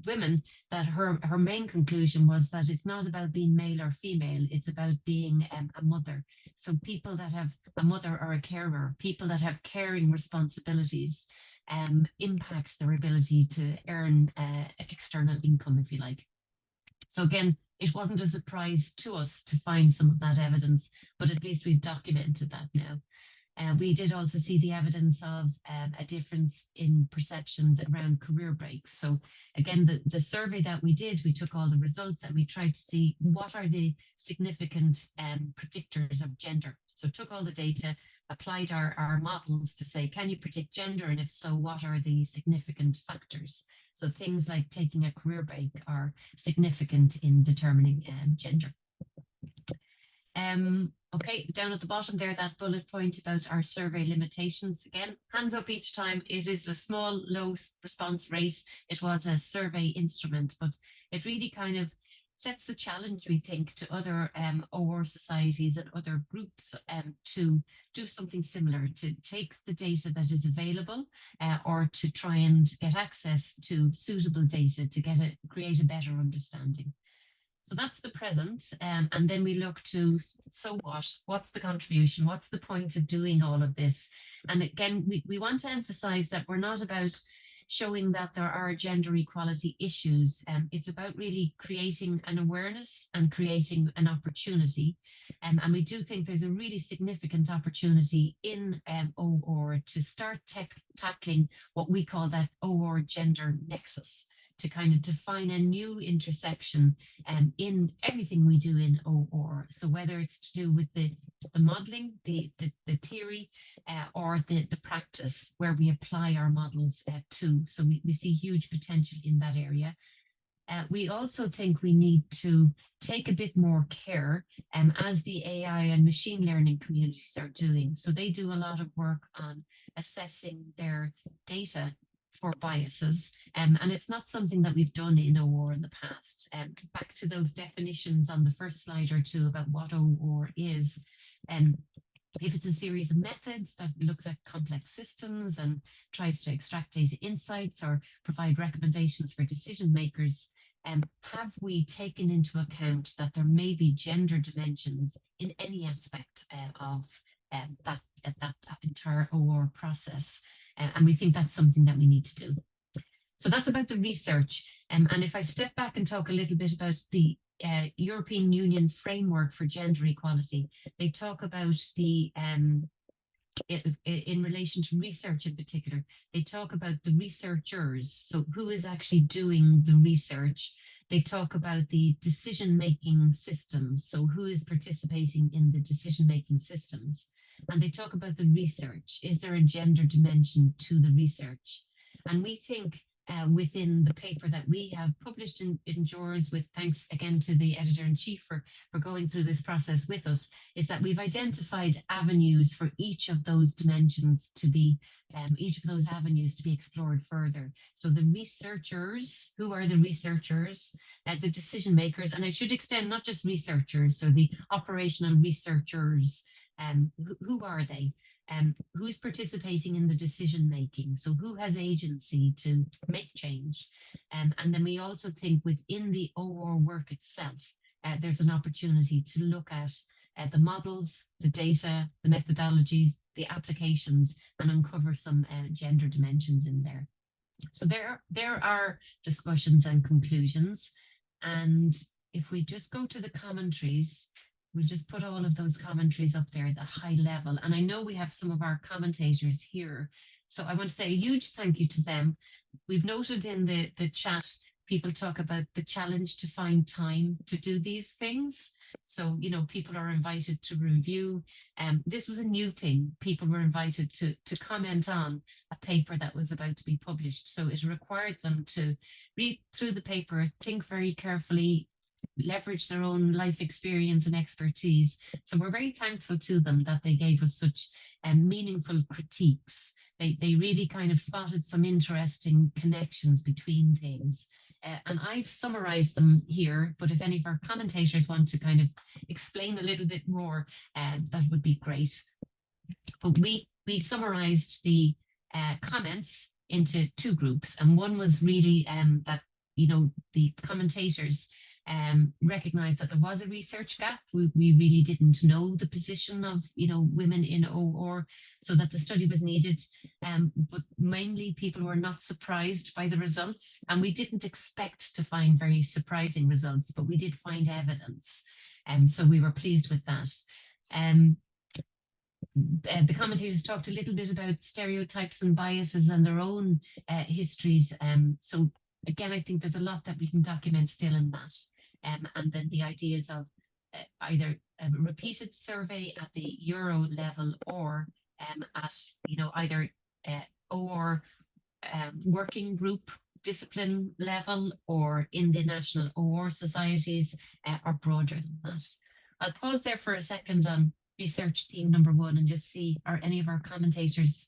women that her main conclusion was that it's not about being male or female, it's about being a mother. So people that have a mother or a carer, people that have caring responsibilities, impacts their ability to earn external income, if you like. So again, it wasn't a surprise to us to find some of that evidence, but at least we've documented that now. We did also see the evidence of a difference in perceptions around career breaks. So again, the survey that we did, we took all the results and we tried to see what are the significant predictors of gender. So took all the data, applied our models to say, can you predict gender? And if so, what are the significant factors? So things like taking a career break are significant in determining gender. Okay, down at the bottom there, that bullet point about our survey limitations. Again, hands up each time. It is a small, low response rate. It was a survey instrument, but it really kind of sets the challenge, we think, to other OR societies and other groups to do something similar, to take the data that is available or to try and get access to suitable data to create a better understanding. So that's the present. And then we look to, so what? What's the contribution? What's the point of doing all of this? And again, we want to emphasize that we're not about showing that there are gender equality issues. It's about really creating an awareness and creating an opportunity. And we do think there's a really significant opportunity in OR to start tackling what we call that OR gender nexus, to kind of define a new intersection in everything we do in OR. So whether it's to do with the modeling, the theory, or the practice where we apply our models to. So we see huge potential in that area. We also think we need to take a bit more care as the AI and machine learning communities are doing. So they do a lot of work on assessing their data for biases, and it's not something that we've done in OR in the past. Back to those definitions on the first slide or two about what OR is, if it's a series of methods that looks at complex systems and tries to extract data insights or provide recommendations for decision makers, have we taken into account that there may be gender dimensions in any aspect of that entire OR process? And we think that's something that we need to do. So that's about the research. And if I step back and talk a little bit about the European Union framework for gender equality, they talk about the, in relation to research in particular, they talk about the researchers. So who is actually doing the research? They talk about the decision-making systems. So who is participating in the decision-making systems? And they talk about the research. Is there a gender dimension to the research? And we think within the paper that we have published in JORS, with thanks again to the editor-in-chief for going through this process with us, is that we've identified avenues for each of those dimensions to be, each of those avenues to be explored further. So the researchers, who are the researchers, the decision makers, and I should extend not just researchers, so the operational researchers, who are they? Who's participating in the decision making? So who has agency to make change? And then we also think within the OR work itself, there's an opportunity to look at the models, the data, the methodologies, the applications, and uncover some gender dimensions in there. So there are discussions and conclusions. And if we just go to the commentaries, we'll just put all of those commentaries up there at the high level. And I know we have some of our commentators here, so I want to say a huge thank you to them. We've noted in the chat, people talk about the challenge to find time to do these things. So, you know, people are invited to review. This was a new thing. People were invited to comment on a paper that was about to be published. So it required them to read through the paper, think very carefully, leverage their own life experience and expertise. So we're very thankful to them that they gave us such meaningful critiques. They really kind of spotted some interesting connections between things. And I've summarized them here, but if any of our commentators want to kind of explain a little bit more, that would be great. But we summarized the comments into two groups, and one was really that, you know, the commentators recognized that there was a research gap. We really didn't know the position of, you know, women in OR, so that the study was needed. But mainly people were not surprised by the results, and we didn't expect to find very surprising results, but we did find evidence. So we were pleased with that. The commentators talked a little bit about stereotypes and biases and their own histories. So again, I think there's a lot that we can document still in that. And then the ideas of either a repeated survey at the Euro level or at, you know, either or working group discipline level or in the national OR societies are broader than that. I'll pause there for a second on research theme number 1 and just see, are any of our commentators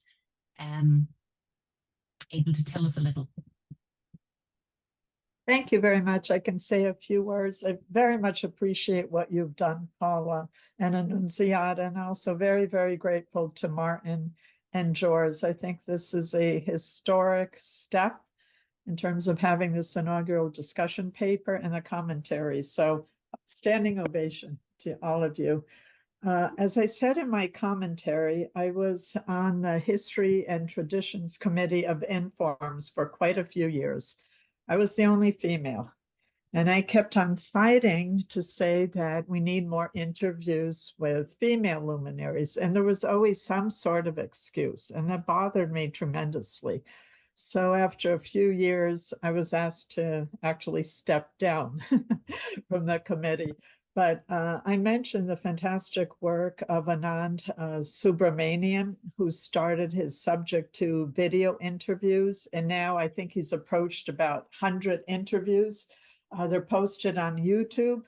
able to tell us a little? Thank you very much. I can say a few words. I very much appreciate what you've done, Paula and Annunziata, and also very, very grateful to Martin and JORS. I think this is a historic step in terms of having this inaugural discussion paper and a commentary. So standing ovation to all of you. As I said in my commentary, I was on the History and Traditions Committee of Informs for quite a few years. I was the only female. And I kept on fighting to say that we need more interviews with female luminaries. And there was always some sort of excuse, and that bothered me tremendously. So after a few years, I was asked to actually step down from the committee. But I mentioned the fantastic work of Anand Subramanian, who started his subject to video interviews. And now I think he's approached about 100 interviews. They're posted on YouTube,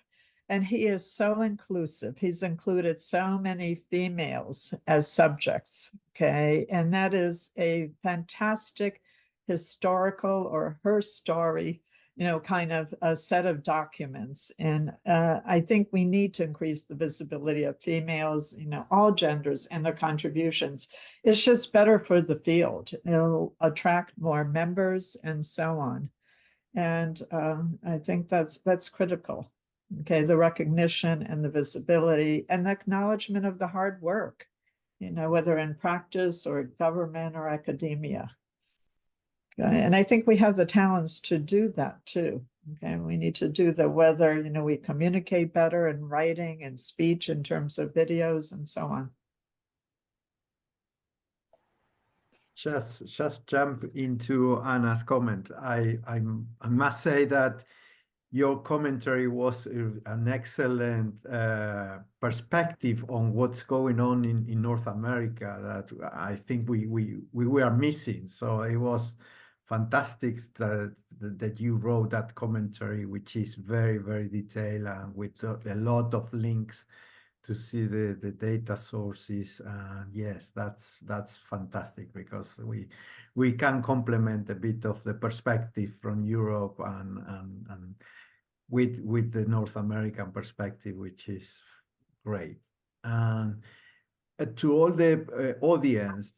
and he is so inclusive. He's included so many females as subjects, okay? And that is a fantastic historical or her story, you know, kind of a set of documents. And I think we need to increase the visibility of females, you know, all genders and their contributions. It's just better for the field. It'll attract more members and so on. And I think that's critical. Okay, the recognition and the visibility and the acknowledgement of the hard work, you know, whether in practice or government or academia. Okay, and I think we have the talents to do that too. Okay, we need to do the whether, you know, we communicate better in writing and speech in terms of videos and so on. Just jump into Anna's comment. I must say that your commentary was an excellent perspective on what's going on in North America that I think we were missing. So it was fantastic that you wrote that commentary, which is very, very detailed and with a lot of links to see the data sources. Yes, that's fantastic, because we can complement a bit of the perspective from Europe and with the North American perspective, which is great. And to all the audience,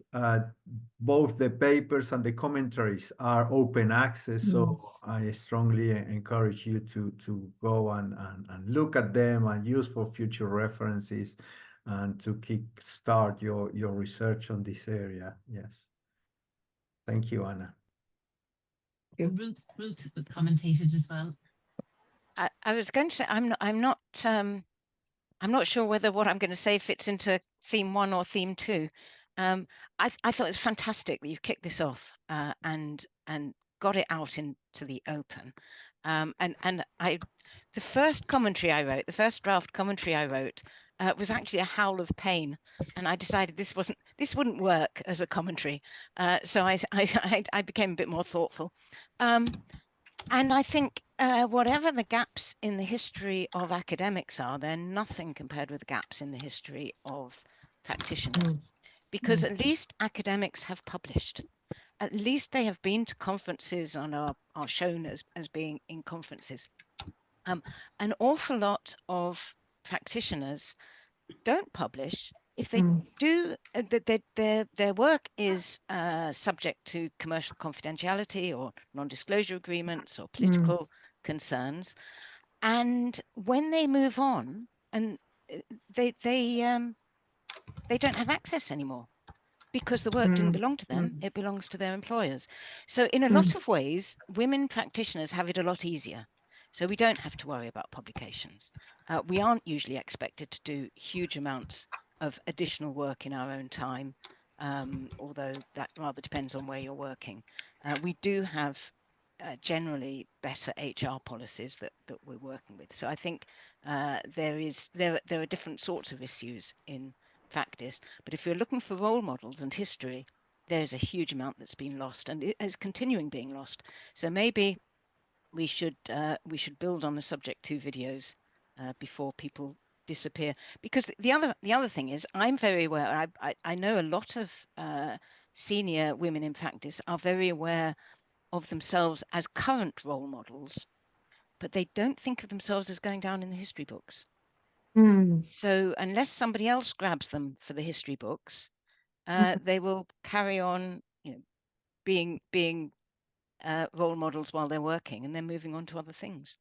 both the papers and the commentaries are open access, so I strongly encourage you to go and look at them and use for future references and to kickstart your research on this area. Yes. Thank you, Anna. Ruth commentated as well. I was going to say I'm not sure whether what I'm going to say fits into theme 1 or theme 2. I thought it was fantastic that you've kicked this off and got it out into the open. The first commentary I wrote, the first draft commentary I wrote, was actually a howl of pain, and I decided this wouldn't work as a commentary. So I became a bit more thoughtful. And I think whatever the gaps in the history of academics are, they're nothing compared with the gaps in the history of practitioners. Because at least academics have published. At least they have been to conferences and are shown as being in conferences. An awful lot of practitioners don't publish. If they do, their work is subject to commercial confidentiality or non-disclosure agreements or political concerns. And when they move on, and they don't have access anymore because the work didn't belong to them, it belongs to their employers. So in a lot of ways, women practitioners have it a lot easier. So we don't have to worry about publications. We aren't usually expected to do huge amounts of additional work in our own time, although that rather depends on where you're working. We do have generally better HR policies that we're working with. So I think there are different sorts of issues in practice, but if you're looking for role models and history, there's a huge amount that's been lost, and it is continuing being lost. So maybe we should build on the subject 2 videos before people disappear. Because the other thing is, I'm very aware. I know a lot of senior women in practice are very aware of themselves as current role models, but they don't think of themselves as going down in the history books. So unless somebody else grabs them for the history books, they will carry on, being role models while they're working, and then moving on to other things.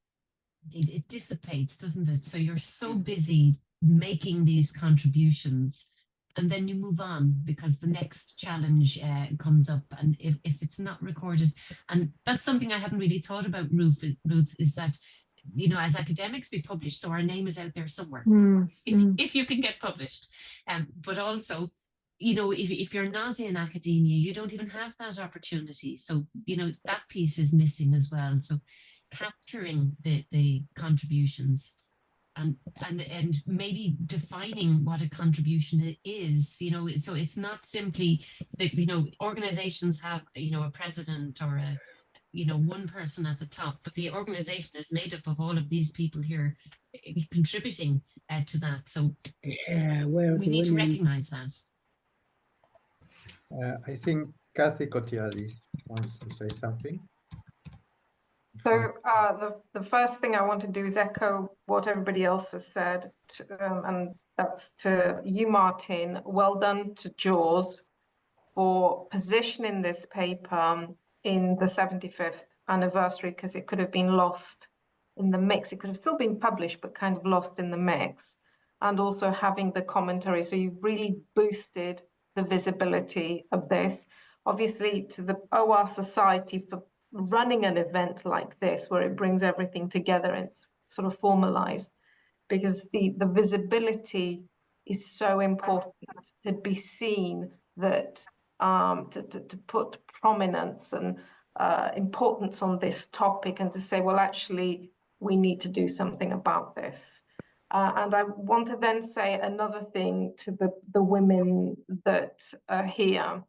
It dissipates, doesn't it? So you're so busy making these contributions, and then you move on because the next challenge comes up, and if it's not recorded, and that's something I haven't really thought about, Ruth, is that, you know, as academics we publish, so our name is out there somewhere, if you can get published, but also, you know, if you're not in academia, you don't even have that opportunity. So, you know, that piece is missing as well. So capturing the contributions and maybe defining what a contribution is, you know, so it's not simply that, you know, organizations have, you know, a president or a, you know, one person at the top, but the organization is made up of all of these people here contributing to that. So we need to recognize that. I think Kathy Cotiadis wants to say something. So the first thing I want to do is echo what everybody else has said, and that's to you, Martin. Well done to JORS for positioning this paper in the 75th anniversary, because it could have been lost in the mix. It could have still been published, but kind of lost in the mix. And also having the commentary. So you've really boosted the visibility of this. Obviously, to the OR Society for running an event like this, where it brings everything together, it's sort of formalized, because the visibility is so important to be seen, that to put prominence and importance on this topic, and to say, well, actually, we need to do something about this. And I want to then say another thing to the women that are here,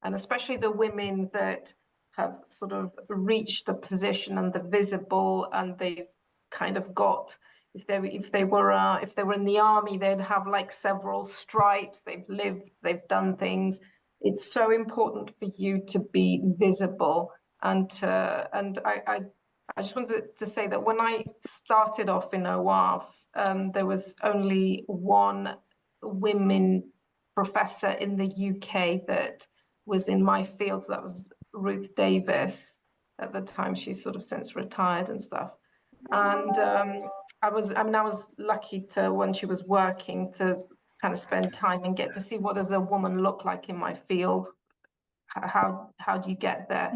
and especially the women that have sort of reached the position and the visible, and they've kind of got, if they were in the army, they'd have like several stripes. They've lived, they've done things. It's so important for you to be visible, and I just wanted to say that when I started off in OR, there was only one women professor in the UK that was in my field. So that was Ruth Davis. At the time, she's sort of since retired and stuff. And I was lucky to, when she was working, to kind of spend time and get to see what does a woman look like in my field. How do you get there?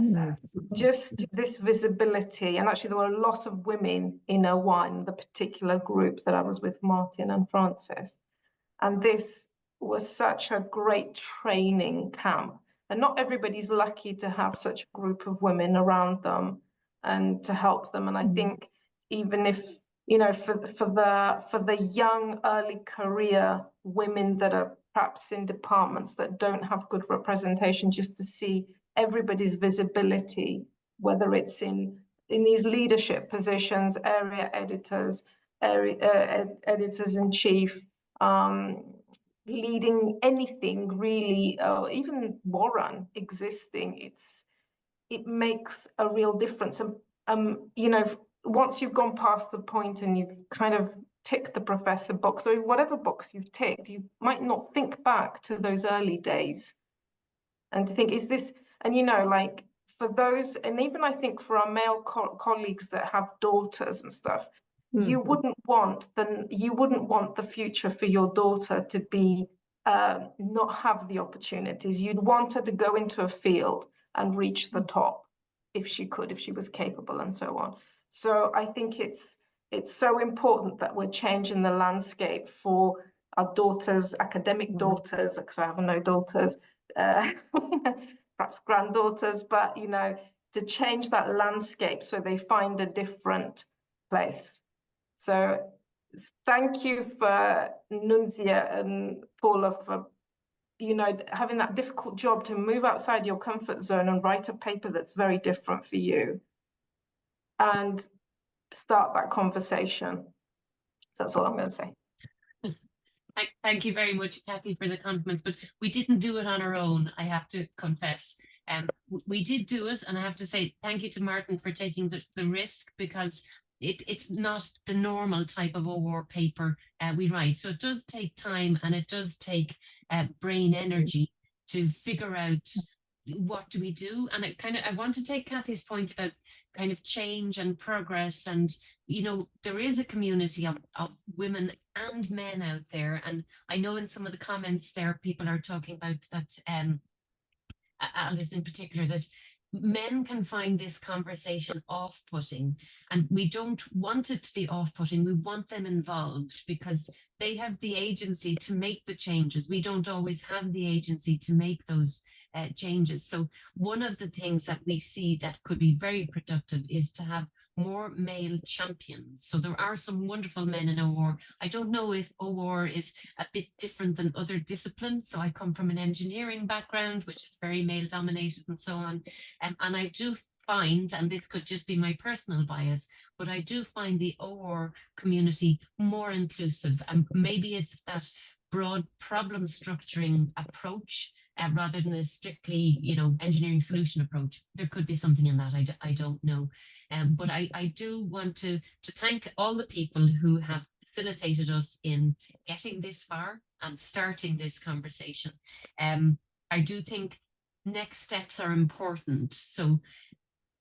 Just this visibility, and actually there were a lot of women in O1, the particular group that I was with, Martin and Francis, and this was such a great training camp. And not everybody's lucky to have such a group of women around them and to help them. And I think even if, you know, for the young early career women that are perhaps in departments that don't have good representation, just to see everybody's visibility, whether it's in these leadership positions, area editors, editors in chief, leading anything really, even Warren existing, it makes a real difference. And you know, once you've gone past the point and you've kind of ticked the professor box, or whatever box you've ticked, you might not think back to those early days and to think, is this, and you know, like for those, and even I think for our male colleagues that have daughters and stuff, you wouldn't want the future for your daughter to be not have the opportunities. You'd want her to go into a field and reach the top if she could, if she was capable, and so on. So I think it's so important that we're changing the landscape for our daughters, academic daughters, because I have no daughters, perhaps granddaughters, but you know, to change that landscape so they find a different place. So thank you for Nunzia and Paula for, you know, having that difficult job to move outside your comfort zone and write a paper that's very different for you and start that conversation. So that's all I'm going to say. Thank you very much, Kathy, for the compliments, but we didn't do it on our own, I have to confess. We did do it, and I have to say thank you to Martin for taking the risk, because it's not the normal type of OR paper we write. So it does take time, and it does take brain energy to figure out what do we do? And I want to take Kathy's point about kind of change and progress. And, you know, there is a community of women and men out there. And I know in some of the comments there, people are talking about that, Alice in particular, that men can find this conversation off-putting, and we don't want it to be off-putting. We want them involved because they have the agency to make the changes. We don't always have the agency to make those changes. So one of the things that we see that could be very productive is to have more male champions. So there are some wonderful men in OR. I don't know if OR is a bit different than other disciplines. So I come from an engineering background, which is very male dominated and so on. And I do find, and this could just be my personal bias, but I do find the OR community more inclusive. And maybe it's that broad problem structuring approach rather than a strictly, you know, engineering solution approach. There could be something in that, I don't know. But I do want to thank all the people who have facilitated us in getting this far and starting this conversation. I do think next steps are important. So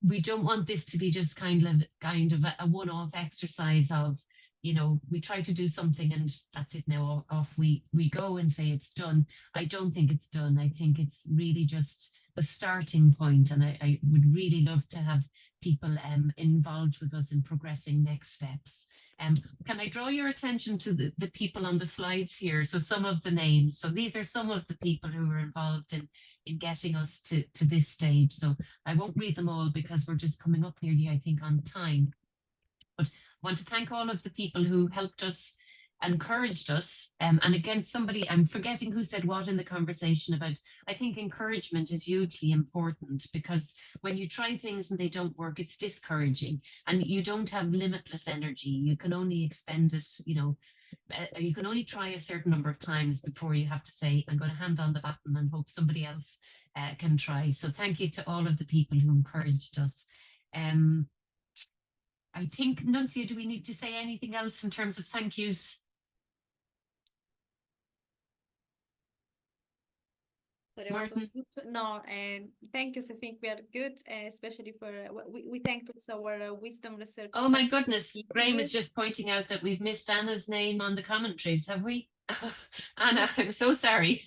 we don't want this to be just kind of a one-off exercise of, you know, we try to do something and that's it now, off we go and say it's done. I don't think it's done. I think it's really just the starting point, and I would really love to have people involved with us in progressing next steps. Can I draw your attention to the people on the slides here? So some of the names. So these are some of the people who were involved in getting us to this stage. So I won't read them all because we're just coming up nearly, I think, on time. But I want to thank all of the people who helped us, encouraged us. And again, somebody, I'm forgetting who said what in the conversation about, I think encouragement is hugely important, because when you try things and they don't work, it's discouraging, and you don't have limitless energy. You can only expend it, you know, you can only try a certain number of times before you have to say, I'm going to hand on the baton and hope somebody else can try. So thank you to all of the people who encouraged us. I think, Nuncia, do we need to say anything else in terms of thank yous? Sorry, Martin? No, and thank you. I think we are good, especially for we thanked also our wisdom research. Oh my goodness, Graham is just pointing out that we've missed Anna's name on the commentaries, have we? Anna, I'm so sorry.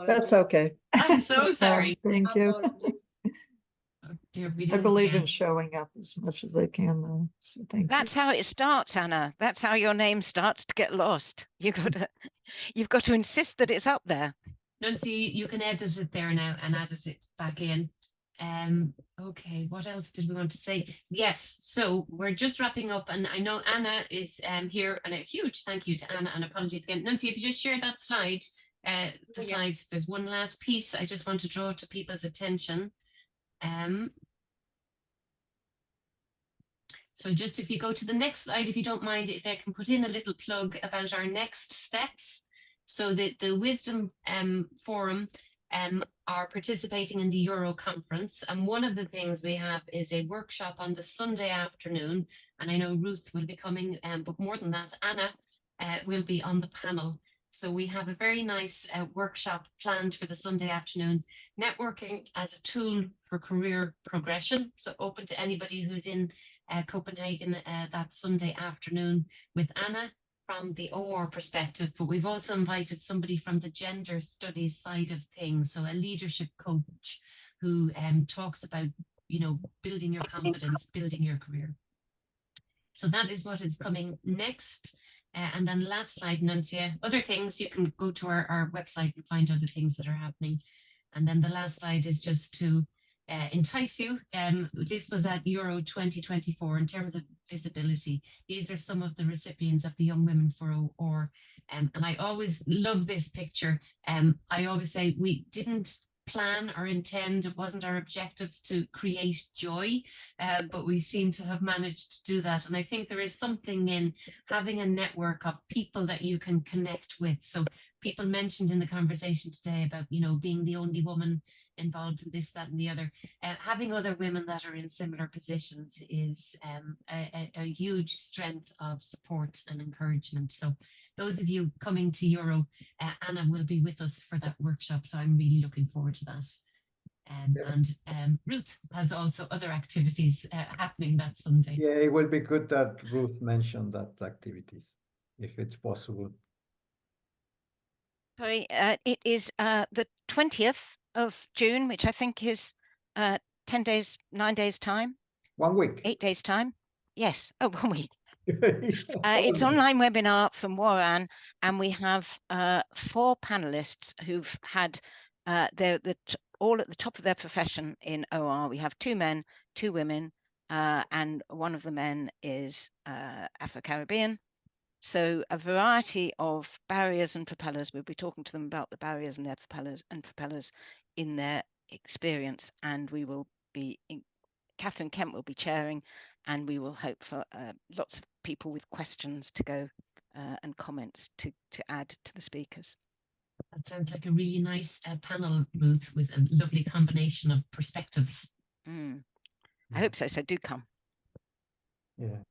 That's okay. I'm so sorry. Thank you. Oh dear, we I did it believe in again. showing up as much as I can, though. So thank That's how it starts, Anna. That's how your name starts to get lost. You've got to insist that it's up there. Nuncia, you can edit it there now and edit it back in. Okay, what else did we want to say? Yes, so we're just wrapping up, and I know Anna is here, and a huge thank you to Anna, and apologies again. Nuncia, if you just share that slide, slides, there's one last piece I just want to draw to people's attention. So just if you go to the next slide, if you don't mind, if I can put in a little plug about our next steps. So the Wisdom Forum are participating in the Euro conference, and one of the things we have is a workshop on the Sunday afternoon, and I know Ruth will be coming, but more than that, Anna will be on the panel. So we have a very nice workshop planned for the Sunday afternoon, networking as a tool for career progression. So open to anybody who's in Copenhagen that Sunday afternoon, with Anna from the OR perspective, but we've also invited somebody from the gender studies side of things, so a leadership coach who talks about, you know, building your confidence, building your career. So that is what is coming next. And then last slide, Nuncia, other things, you can go to our website and find other things that are happening. And then the last slide is just to entice you. This was at Euro 2024 in terms of visibility. These are some of the recipients of the Young Women for OR. And I always love this picture. I always say we didn't plan or intend, it wasn't our objectives to create joy, but we seem to have managed to do that. And I think there is something in having a network of people that you can connect with. So people mentioned in the conversation today about, you know, being the only woman involved in this, that, and the other. Having other women that are in similar positions is a huge strength of support and encouragement. So those of you coming to Euro, Anna will be with us for that workshop. So I'm really looking forward to that. And Ruth has also other activities happening that Sunday. Yeah, it will be good that Ruth mentioned that activities, if it's possible. Sorry, it is the 20th of June, which I think is 10 days, 9 days time. 1 week. 8 days time. Yes. Oh, 1 week. Yeah, It's online webinar from Warren, and we have 4 panelists who've had all at the top of their profession in OR. We have 2 men, 2 women, and one of the men is Afro-Caribbean. So a variety of barriers and propellers. We'll be talking to them about the barriers and their propellers in their experience, and we will be Catherine Kemp will be chairing, and we will hope for lots of people with questions to go and comments to add to the speakers. That sounds like a really nice panel, Ruth, with a lovely combination of perspectives. I hope so. So do come. Yeah.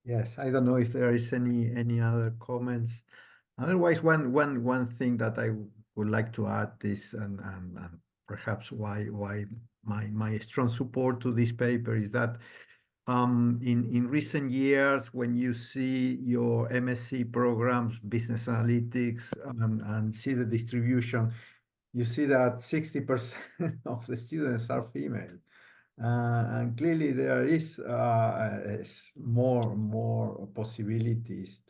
Yes, I don't know if there is any other comments. Otherwise, one thing that I would like to add is, and perhaps why my strong support to this paper is that in recent years, when you see your MSc programs, business analytics, and see the distribution, you see that 60% of the students are female. And clearly there is more possibilities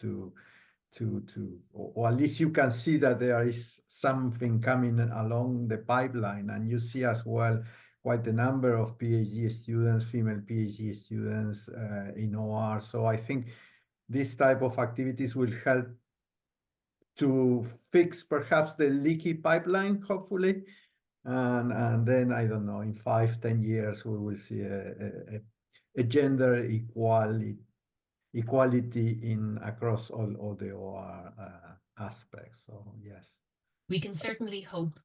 or at least you can see that there is something coming along the pipeline, and you see as well quite a number of PhD students, female PhD students in OR. So I think this type of activities will help to fix perhaps the leaky pipeline, hopefully. And then I don't know, in 5-10 years we will see a gender equality in across all the OR aspects. So yes, we can certainly hope.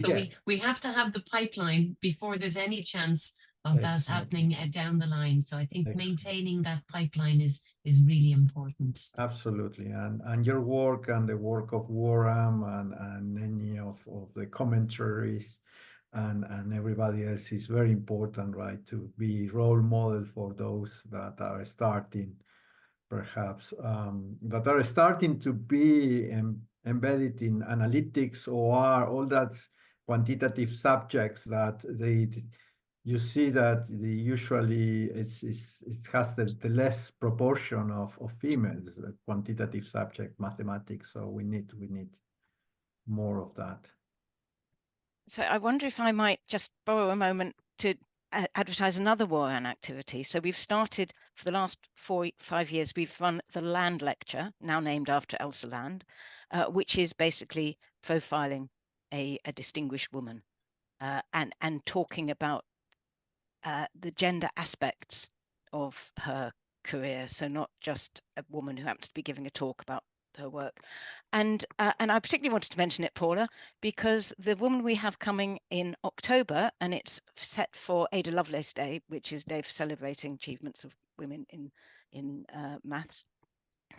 So yes. we have to have the pipeline before there's any chance of that happening down the line. So I think maintaining that pipeline is really important. Absolutely, and your work and the work of Warham and any of the commentaries and everybody else is very important, right? To be role model for those that are starting, perhaps that are starting to be embedded in analytics or all that quantitative subjects that you see that usually it has the less proportion of females, quantitative subject, mathematics. So we need more of that. So I wonder if I might just borrow a moment to advertise another Warren activity. So we've started for the last 4-5 years, we've run the Land Lecture, now named after Elsa Land, which is basically profiling a distinguished woman and talking about the gender aspects of her career. So not just a woman who happens to be giving a talk about her work. And I particularly wanted to mention it, Paula, because the woman we have coming in October, and it's set for Ada Lovelace Day, which is Day for celebrating achievements of women in maths,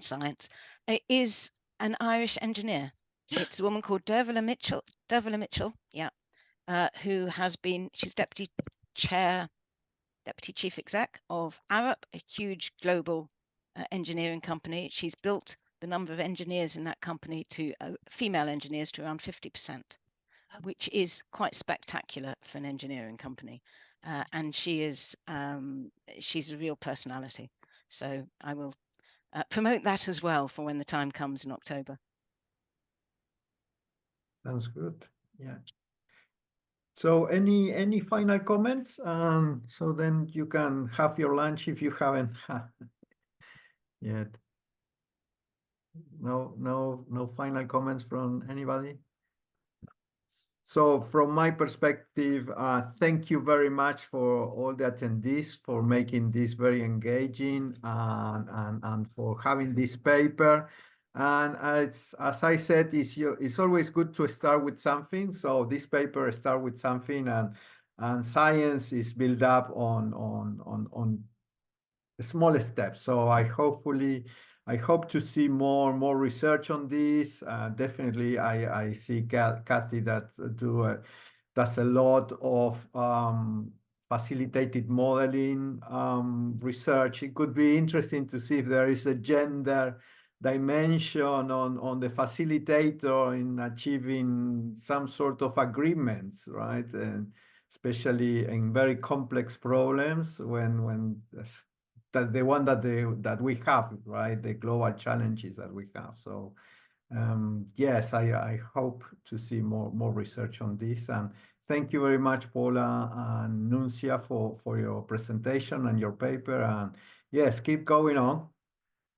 science, is an Irish engineer. It's a woman called Dervla Mitchell, who has been, she's deputy chief exec of Arup, a huge global engineering company. She's built the number of engineers in that company to female engineers to around 50%, which is quite spectacular for an engineering company. And she's a real personality. So I will promote that as well for when the time comes in October. Sounds good. Yeah. So any final comments? So then you can have your lunch if you haven't yet. No final comments from anybody? So from my perspective, thank you very much for all the attendees for making this very engaging and for having this paper. And as I said, it's always good to start with something. So this paper start with something, and science is built up on small steps. So I hope to see more research on this. Definitely, I see Kathy that does a lot of facilitated modeling research. It could be interesting to see if there is a gender dimension on the facilitator in achieving some sort of agreements, right? And especially in very complex problems when that the one that we have, right? The global challenges that we have. So yes, I hope to see more research on this. And thank you very much, Paula and Nuncia, for your presentation and your paper. And yes, keep going on.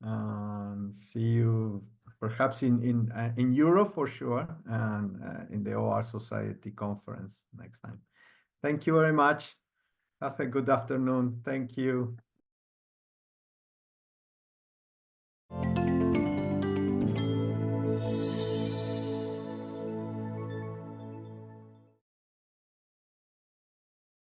And see you perhaps in Europe for sure, and in the OR Society conference next time. Thank you very much. Have a good afternoon. Thank you.